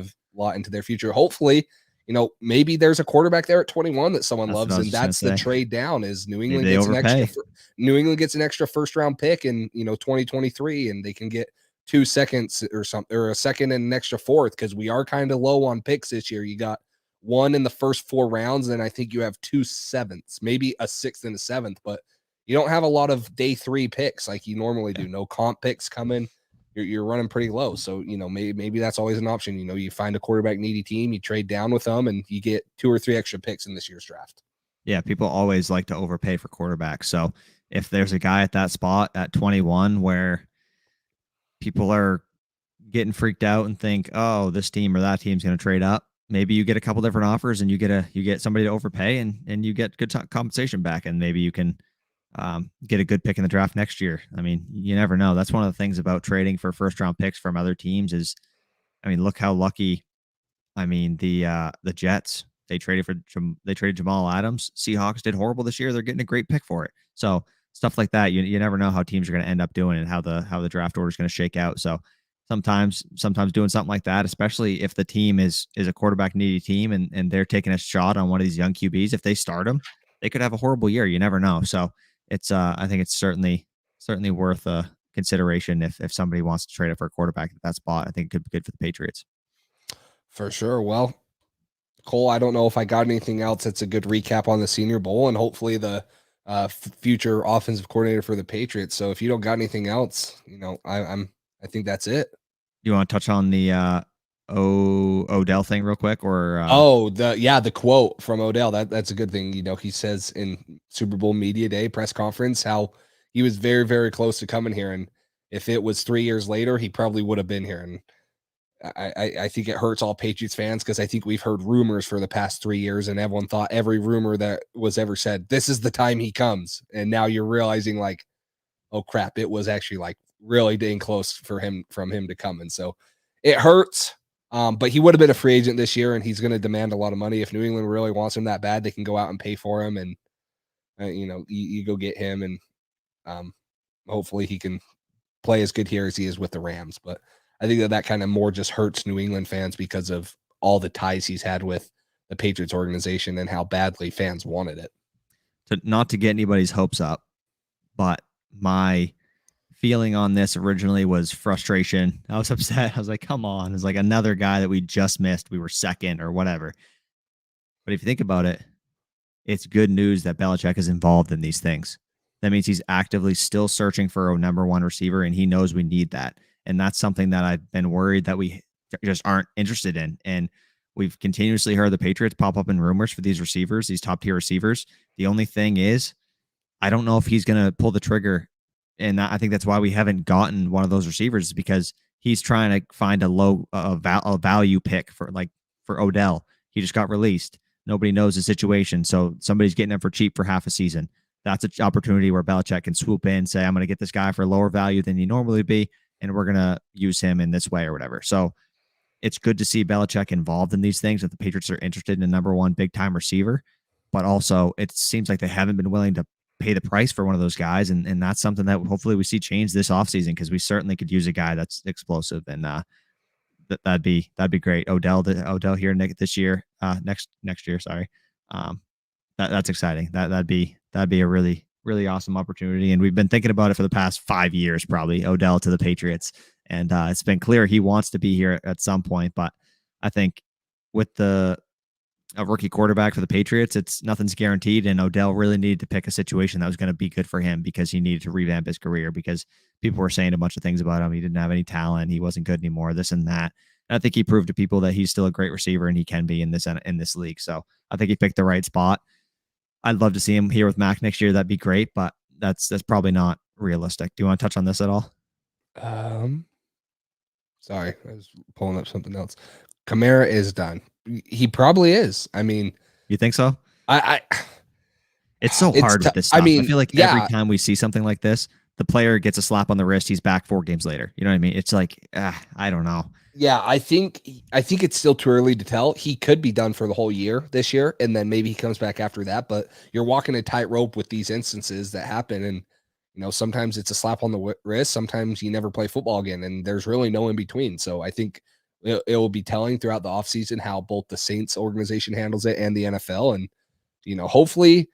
into their future. Hopefully, maybe there's a quarterback there at 21 that someone loves, and that's the trade down. Is New England gets an extra first round pick in 2023, and they can get 2 seconds or something, or a second and an extra fourth, because we are kind of low on picks this year. You got 1 in the first 4 rounds, and I think you have 2 sevenths, maybe a 6th and a 7th, but you don't have a lot of day 3 picks like you normally do. No comp picks coming. You're running pretty low. So, maybe that's always an option. You find a quarterback needy team, you trade down with them, and you get 2 or 3 extra picks in this year's draft. Yeah, people always like to overpay for quarterbacks. So if there's a guy at that spot at 21 where people are getting freaked out and think, oh, this team or that team's going to trade up, maybe you get a couple different offers and you get somebody to overpay, and you get good compensation back, and maybe you can get a good pick in the draft next year. I mean, you never know. That's one of the things about trading for first round picks from other teams is, look how lucky. The Jets, they traded Jamal Adams. Seahawks did horrible this year. They're getting a great pick for it. So stuff like that, you never know how teams are going to end up doing and how the draft order is going to shake out. So sometimes doing something like that, especially if the team is a quarterback needy team and they're taking a shot on one of these young QBs, if they start them, they could have a horrible year. You never know. So it's I think it's certainly worth a consideration if somebody wants to trade up for a quarterback at that spot. I think it could be good for the Patriots. For sure. Well, Cole, I don't know if I got anything else. That's a good recap on the Senior Bowl and hopefully the future offensive coordinator for the Patriots. So if you don't got anything else, I think that's it. You want to touch on the Odell thing real quick, or the quote from Odell, that's a good thing. He says in Super Bowl media day press conference how he was very, very close to coming here, and if it was 3 years later, he probably would have been here. And I think it hurts all Patriots fans, because I think we've heard rumors for the past 3 years, and everyone thought every rumor that was ever said, this is the time he comes, and now you're realizing like, oh crap, it was actually like really dang close from him to come. And so it hurts. But he would have been a free agent this year, and he's going to demand a lot of money. If New England really wants him that bad, they can go out and pay for him, and you go get him, and hopefully he can play as good here as he is with the Rams. But I think that kind of more just hurts New England fans because of all the ties he's had with the Patriots organization and how badly fans wanted it. Not to get anybody's hopes up, but my feeling on this originally was frustration. I was upset. I was like, come on. It's like another guy that we just missed. We were second or whatever. But if you think about it, it's good news that Belichick is involved in these things. That means he's actively still searching for a number 1 receiver, and he knows we need that. And that's something that I've been worried that we just aren't interested in. And we've continuously heard the Patriots pop up in rumors for these receivers, these top tier receivers. The only thing is, I don't know if he's going to pull the trigger. And I think that's why we haven't gotten one of those receivers, because he's trying to find a low value pick for Odell. He just got released. Nobody knows the situation. So somebody's getting him for cheap for half a season. That's an opportunity where Belichick can swoop in, say, I'm going to get this guy for a lower value than he normally be. and we're gonna use him in this way or whatever. So it's good to see Belichick involved in these things. If the Patriots are interested in a number one big time receiver, but also it seems like they haven't been willing to pay the price for one of those guys, and that's something that hopefully we see change this offseason, because we certainly could use a guy that's explosive, and that'd be great. Odell here next year. Sorry. That's exciting. That'd be a really, really awesome opportunity. And we've been thinking about it for the past 5 years, probably, Odell to the Patriots. And it's been clear he wants to be here at some point. But I think with a rookie quarterback for the Patriots, nothing's guaranteed. And Odell really needed to pick a situation that was going to be good for him, because he needed to revamp his career, because people were saying a bunch of things about him. He didn't have any talent. He wasn't good anymore, this and that. And I think he proved to people that he's still a great receiver, and he can be in this league. So I think he picked the right spot. I'd love to see him here with Mac next year. That'd be great, but that's probably not realistic. Do you want to touch on this at all? Sorry, I was pulling up something else. Kamara is done. He probably is. I mean, you think so? It's so it's hard with this stuff. I feel like every time we see something like this, the player gets a slap on the wrist. He's back 4 games later. You know what I mean? It's like, I don't know. Yeah, I think it's still too early to tell. He could be done for the whole year this year, and then maybe he comes back after that. But you're walking a tightrope with these instances that happen, and sometimes it's a slap on the wrist. Sometimes you never play football again, and there's really no in between. So I think it will be telling throughout the offseason how both the Saints organization handles it and the NFL. And hopefully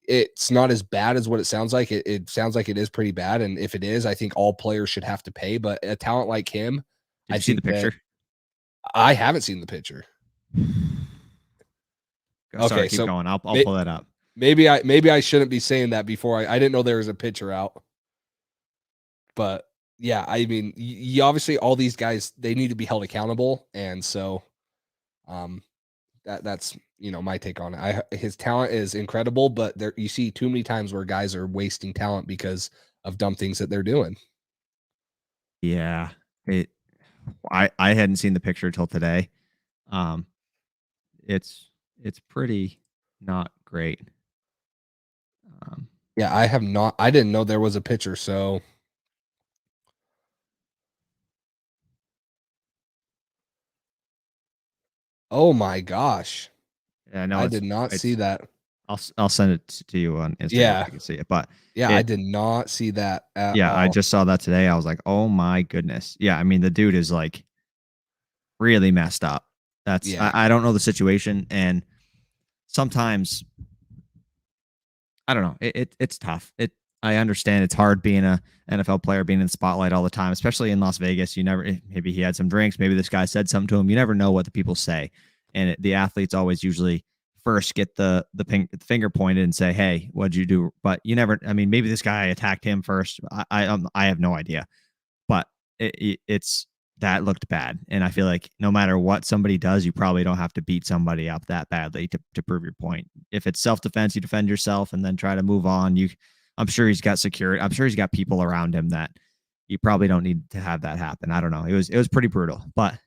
it's not as bad as what it sounds like. It sounds like it is pretty bad, and if it is, I think all players should have to pay. But a talent like him. Did you see the picture? I haven't seen the picture. Okay, keep going. I'll pull that up. Maybe I shouldn't be saying that before. I didn't know there was a picture out. But yeah, I mean, you obviously all these guys, they need to be held accountable, and so that's my take on it. His talent is incredible, but you see too many times where guys are wasting talent because of dumb things that they're doing. Yeah, I hadn't seen the picture till today. It's pretty not great. Yeah, I have not. I didn't know there was a picture. So, oh my gosh! Yeah, no, I did not see that. I'll send it to you on Instagram. Yeah, so you can see it. But I did not see that. At all. I just saw that today. I was like, oh my goodness. Yeah, I mean, the dude is like really messed up. I don't know the situation, and sometimes I don't know. It's tough. I understand it's hard being a NFL player, being in the spotlight all the time, especially in Las Vegas. Maybe he had some drinks, maybe this guy said something to him. You never know what the people say, and the athletes always usually first get the finger pointed and say, "Hey, what'd you do?" But you never. I mean, maybe this guy attacked him first. I have no idea, but it's that looked bad, and I feel like no matter what somebody does, you probably don't have to beat somebody up that badly to prove your point. If it's self-defense, you defend yourself and then try to move on. I'm sure he's got security. I'm sure he's got people around him that you probably don't need to have that happen. I don't know. It was pretty brutal, but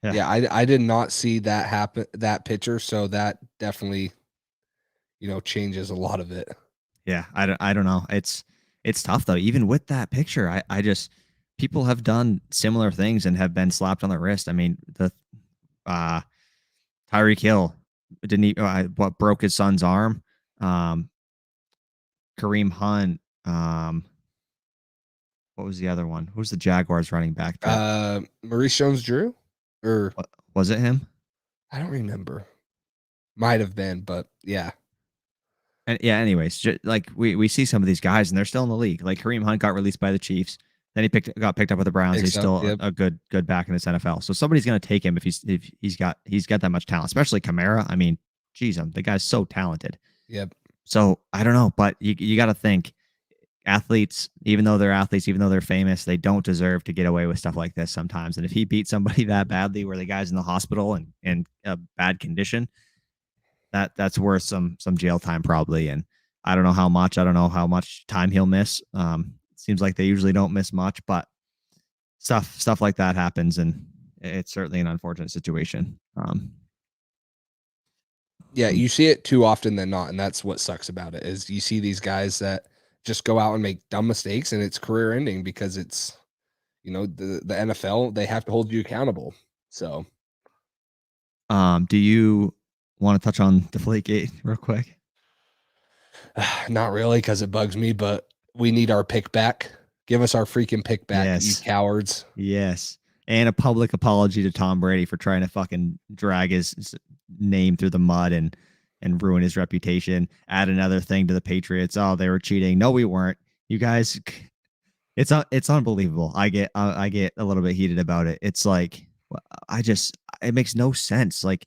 yeah, I did not see that happen, that picture. So that definitely, changes a lot of it. Yeah. I don't know. It's tough though. Even with that picture, I just, people have done similar things and have been slapped on the wrist. I mean, the Tyreek Hill what broke his son's arm. Kareem Hunt. What was the other one? Who's the Jaguars running back? Maurice Jones-Drew, or was it him? I don't remember. Might have been, but yeah. And yeah. Anyways, like we see some of these guys and they're still in the league. Like Kareem Hunt got released by the Chiefs. Then he got picked up with the Browns. He's still a good back in this NFL. So somebody's going to take him if he's got that much talent, especially Kamara. I mean, geez, the guy's so talented. Yep. So I don't know, but you got to think athletes, even though they're famous, they don't deserve to get away with stuff like this sometimes. And if he beat somebody that badly, where the guy's in the hospital and in a bad condition, that's worth some jail time probably. And I don't know how much time he'll miss. Seems like they usually don't miss much, but stuff like that happens, and it's certainly an unfortunate situation. Yeah, you see it too often than not, and that's what sucks about it, is you see these guys that just go out and make dumb mistakes, and it's career ending because it's, the NFL, they have to hold you accountable. So, do you want to touch on Deflategate real quick? not really, because it bugs me, but we need our pick back. Give us our freaking pick back, Yes. you cowards. Yes. And a public apology to Tom Brady for trying to fucking drag his name through the mud and ruin his reputation. Add another thing to the Patriots. Oh, they were cheating. No, we weren't. You guys, it's unbelievable. I get a little bit heated about it. It's like, it makes no sense. Like,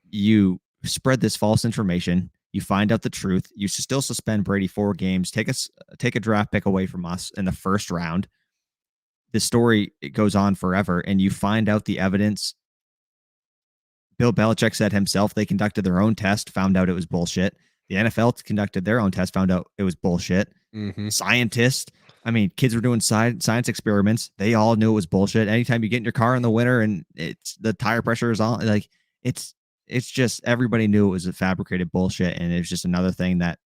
you spread this false information. You find out the truth. You should still suspend Brady 4 games. Take a draft pick away from us in the first round. This story, it goes on forever, and you find out the evidence. Bill Belichick said himself they conducted their own test, found out it was bullshit. The NFL conducted their own test, found out it was bullshit. Mm-hmm. Scientists, kids were doing science experiments. They all knew it was bullshit. Anytime you get in your car in the winter and the tire pressure is on, like it's just everybody knew it was a fabricated bullshit, and it's just another thing that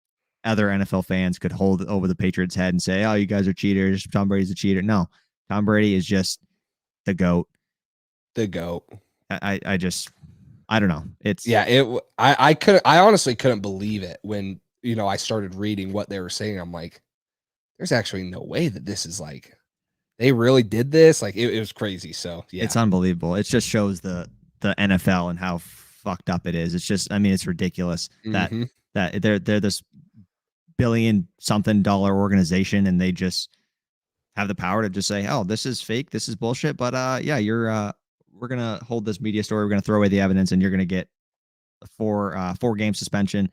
other NFL fans could hold over the Patriots' head and say, "Oh, you guys are cheaters. Tom Brady's a cheater." No, Tom Brady is just the GOAT. The GOAT. I don't know. It's I honestly couldn't believe it when I started reading what they were saying. I'm like, there's actually no way that this is like they really did this. Like it was crazy. So yeah, it's unbelievable. It just shows the NFL and how fucked up it is. It's just, it's ridiculous that they're this billion-something-dollar organization, and they just have the power to just say, "Oh, this is fake, this is bullshit." But we're gonna hold this media story. We're gonna throw away the evidence, and you're gonna get a 4-game suspension.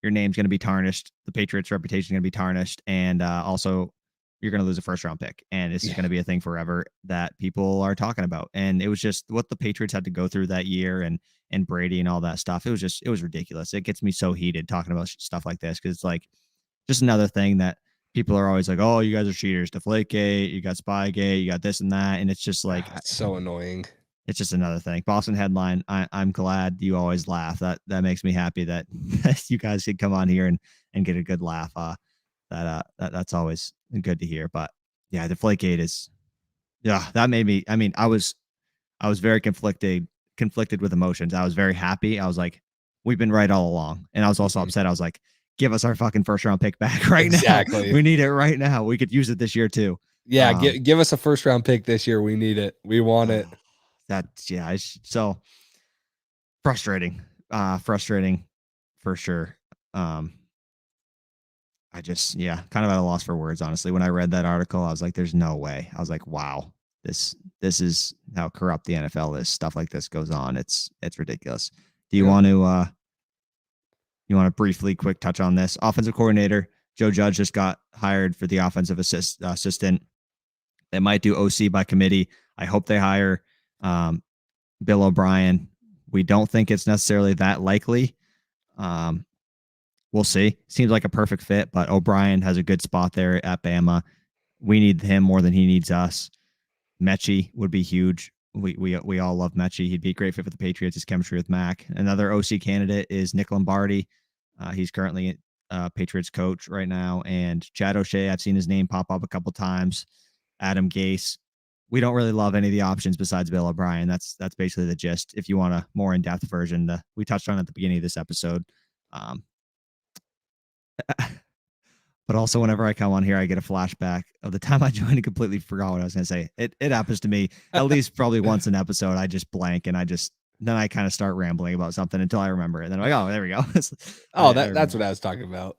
Your name's gonna be tarnished. The Patriots' reputation is gonna be tarnished, and also you're gonna lose a first-round pick. And this is gonna be a thing forever that people are talking about. And it was just what the Patriots had to go through that year, and Brady and all that stuff. It was ridiculous. It gets me so heated talking about stuff like this, because it's like just another thing that people are always like, "Oh, you guys are cheaters. Deflategate, you got Spygate, you got this and that," and it's just like it's so annoying. It's just another thing. Boston headline. I'm glad you always laugh. That makes me happy that you guys could come on here and get a good laugh. That's always good to hear. But yeah, Deflategate is, that made me. I was very conflicted with emotions. I was very happy. I was like, we've been right all along, and I was also upset. I was like, give us our fucking first round pick back right now. Exactly. We need it right now. We could use it this year too. Yeah, give us a first round pick this year. We need it. We want it. It's so frustrating. Frustrating for sure. I just, kind of at a loss for words, honestly. When I read that article, I was like, there's no way. I was like, wow, this is how corrupt the NFL is. Stuff like this goes on. It's ridiculous. Do you want to briefly quick touch on this? Offensive coordinator Joe Judge just got hired for the offensive assistant. They might do OC by committee. I hope they hire Bill O'Brien. We don't think it's necessarily that likely. We'll see. Seems like a perfect fit, but O'Brien has a good spot there at Bama. We need him more than he needs us. Mechie would be huge. We all love Mechie. He'd be a great fit for the Patriots. His chemistry with Mac. Another OC candidate is Nick Lombardi. He's currently Patriots coach right now. And Chad O'Shea, I've seen his name pop up a couple times. Adam Gase. We don't really love any of the options besides Bill O'Brien. That's basically the gist. If you want a more in-depth version, we touched on at the beginning of this episode. But also, whenever I come on here, I get a flashback of the time I joined and completely forgot what I was going to say. It happens to me at least probably once an episode. I just blank, and then I kind of start rambling about something until I remember it. And then I'm like, oh, there we go. That's what I was talking about.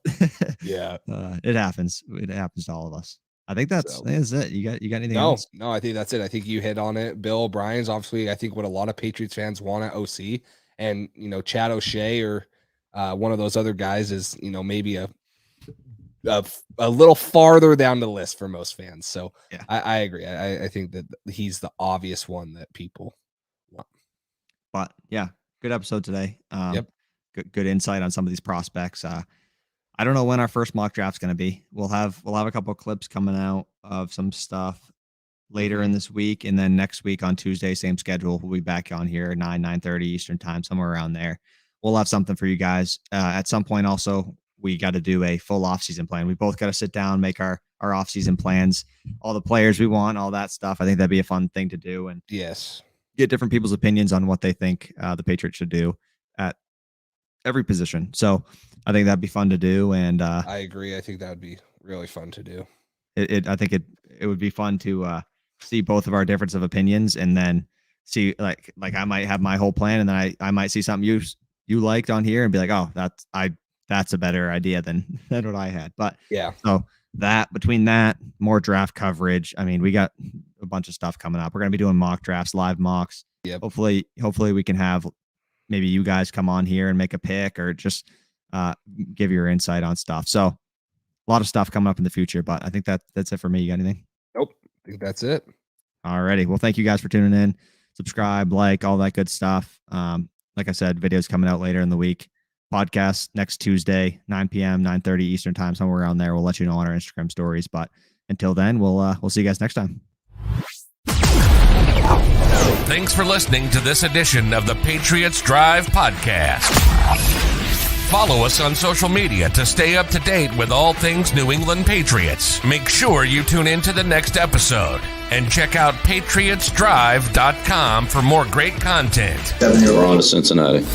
Yeah. It happens. It happens to all of us. I think that's it. You got anything else? No, I think that's it. I think you hit on it. Bill O'Brien's obviously, I think, what a lot of Patriots fans want at OC. And, Chad O'Shea or one of those other guys is, maybe a little farther down the list for most fans. So yeah. I agree. I think that he's the obvious one that people want. But yeah, good episode today. Yep. Good insight on some of these prospects. I don't know when our first mock draft's going to be. We'll have a couple of clips coming out of some stuff later in this week, and then next week on Tuesday, same schedule. We'll be back on here 9:30 Eastern time, somewhere around there. We'll have something for you guys. At some point, also, we got to do a full off-season plan. We both got to sit down, make our our offseason plans, all the players we want, all that stuff. I think that'd be a fun thing to do, and yes, get different people's opinions on what they think the Patriots should do at every position. So I think that'd be fun to do. And I agree. I think that would be really fun to do. I think it would be fun to see both of our difference of opinions, and then see like I might have my whole plan, and then I might see something you liked on here and be like, oh, that's a better idea than what I had. But yeah, so between that, more draft coverage. I mean, we got a bunch of stuff coming up. We're going to be doing mock drafts, live mocks. Yep. Hopefully we can have maybe you guys come on here and make a pick, or just give your insight on stuff. So a lot of stuff coming up in the future, but I think that's it for me. You got anything? Nope. I think that's it. Alrighty. Well, thank you guys for tuning in. Subscribe, like, all that good stuff. Like I said, videos coming out later in the week. Podcast next Tuesday, 9 p.m., 9:30 Eastern time, somewhere around there. We'll let you know on our Instagram stories. But until then, we'll see you guys next time. Thanks for listening to this edition of the Patriots Drive podcast. Follow us on social media to stay up to date with all things New England Patriots. Make sure you tune in to the next episode, and check out patriotsdrive.com for more great content. We're on to Cincinnati.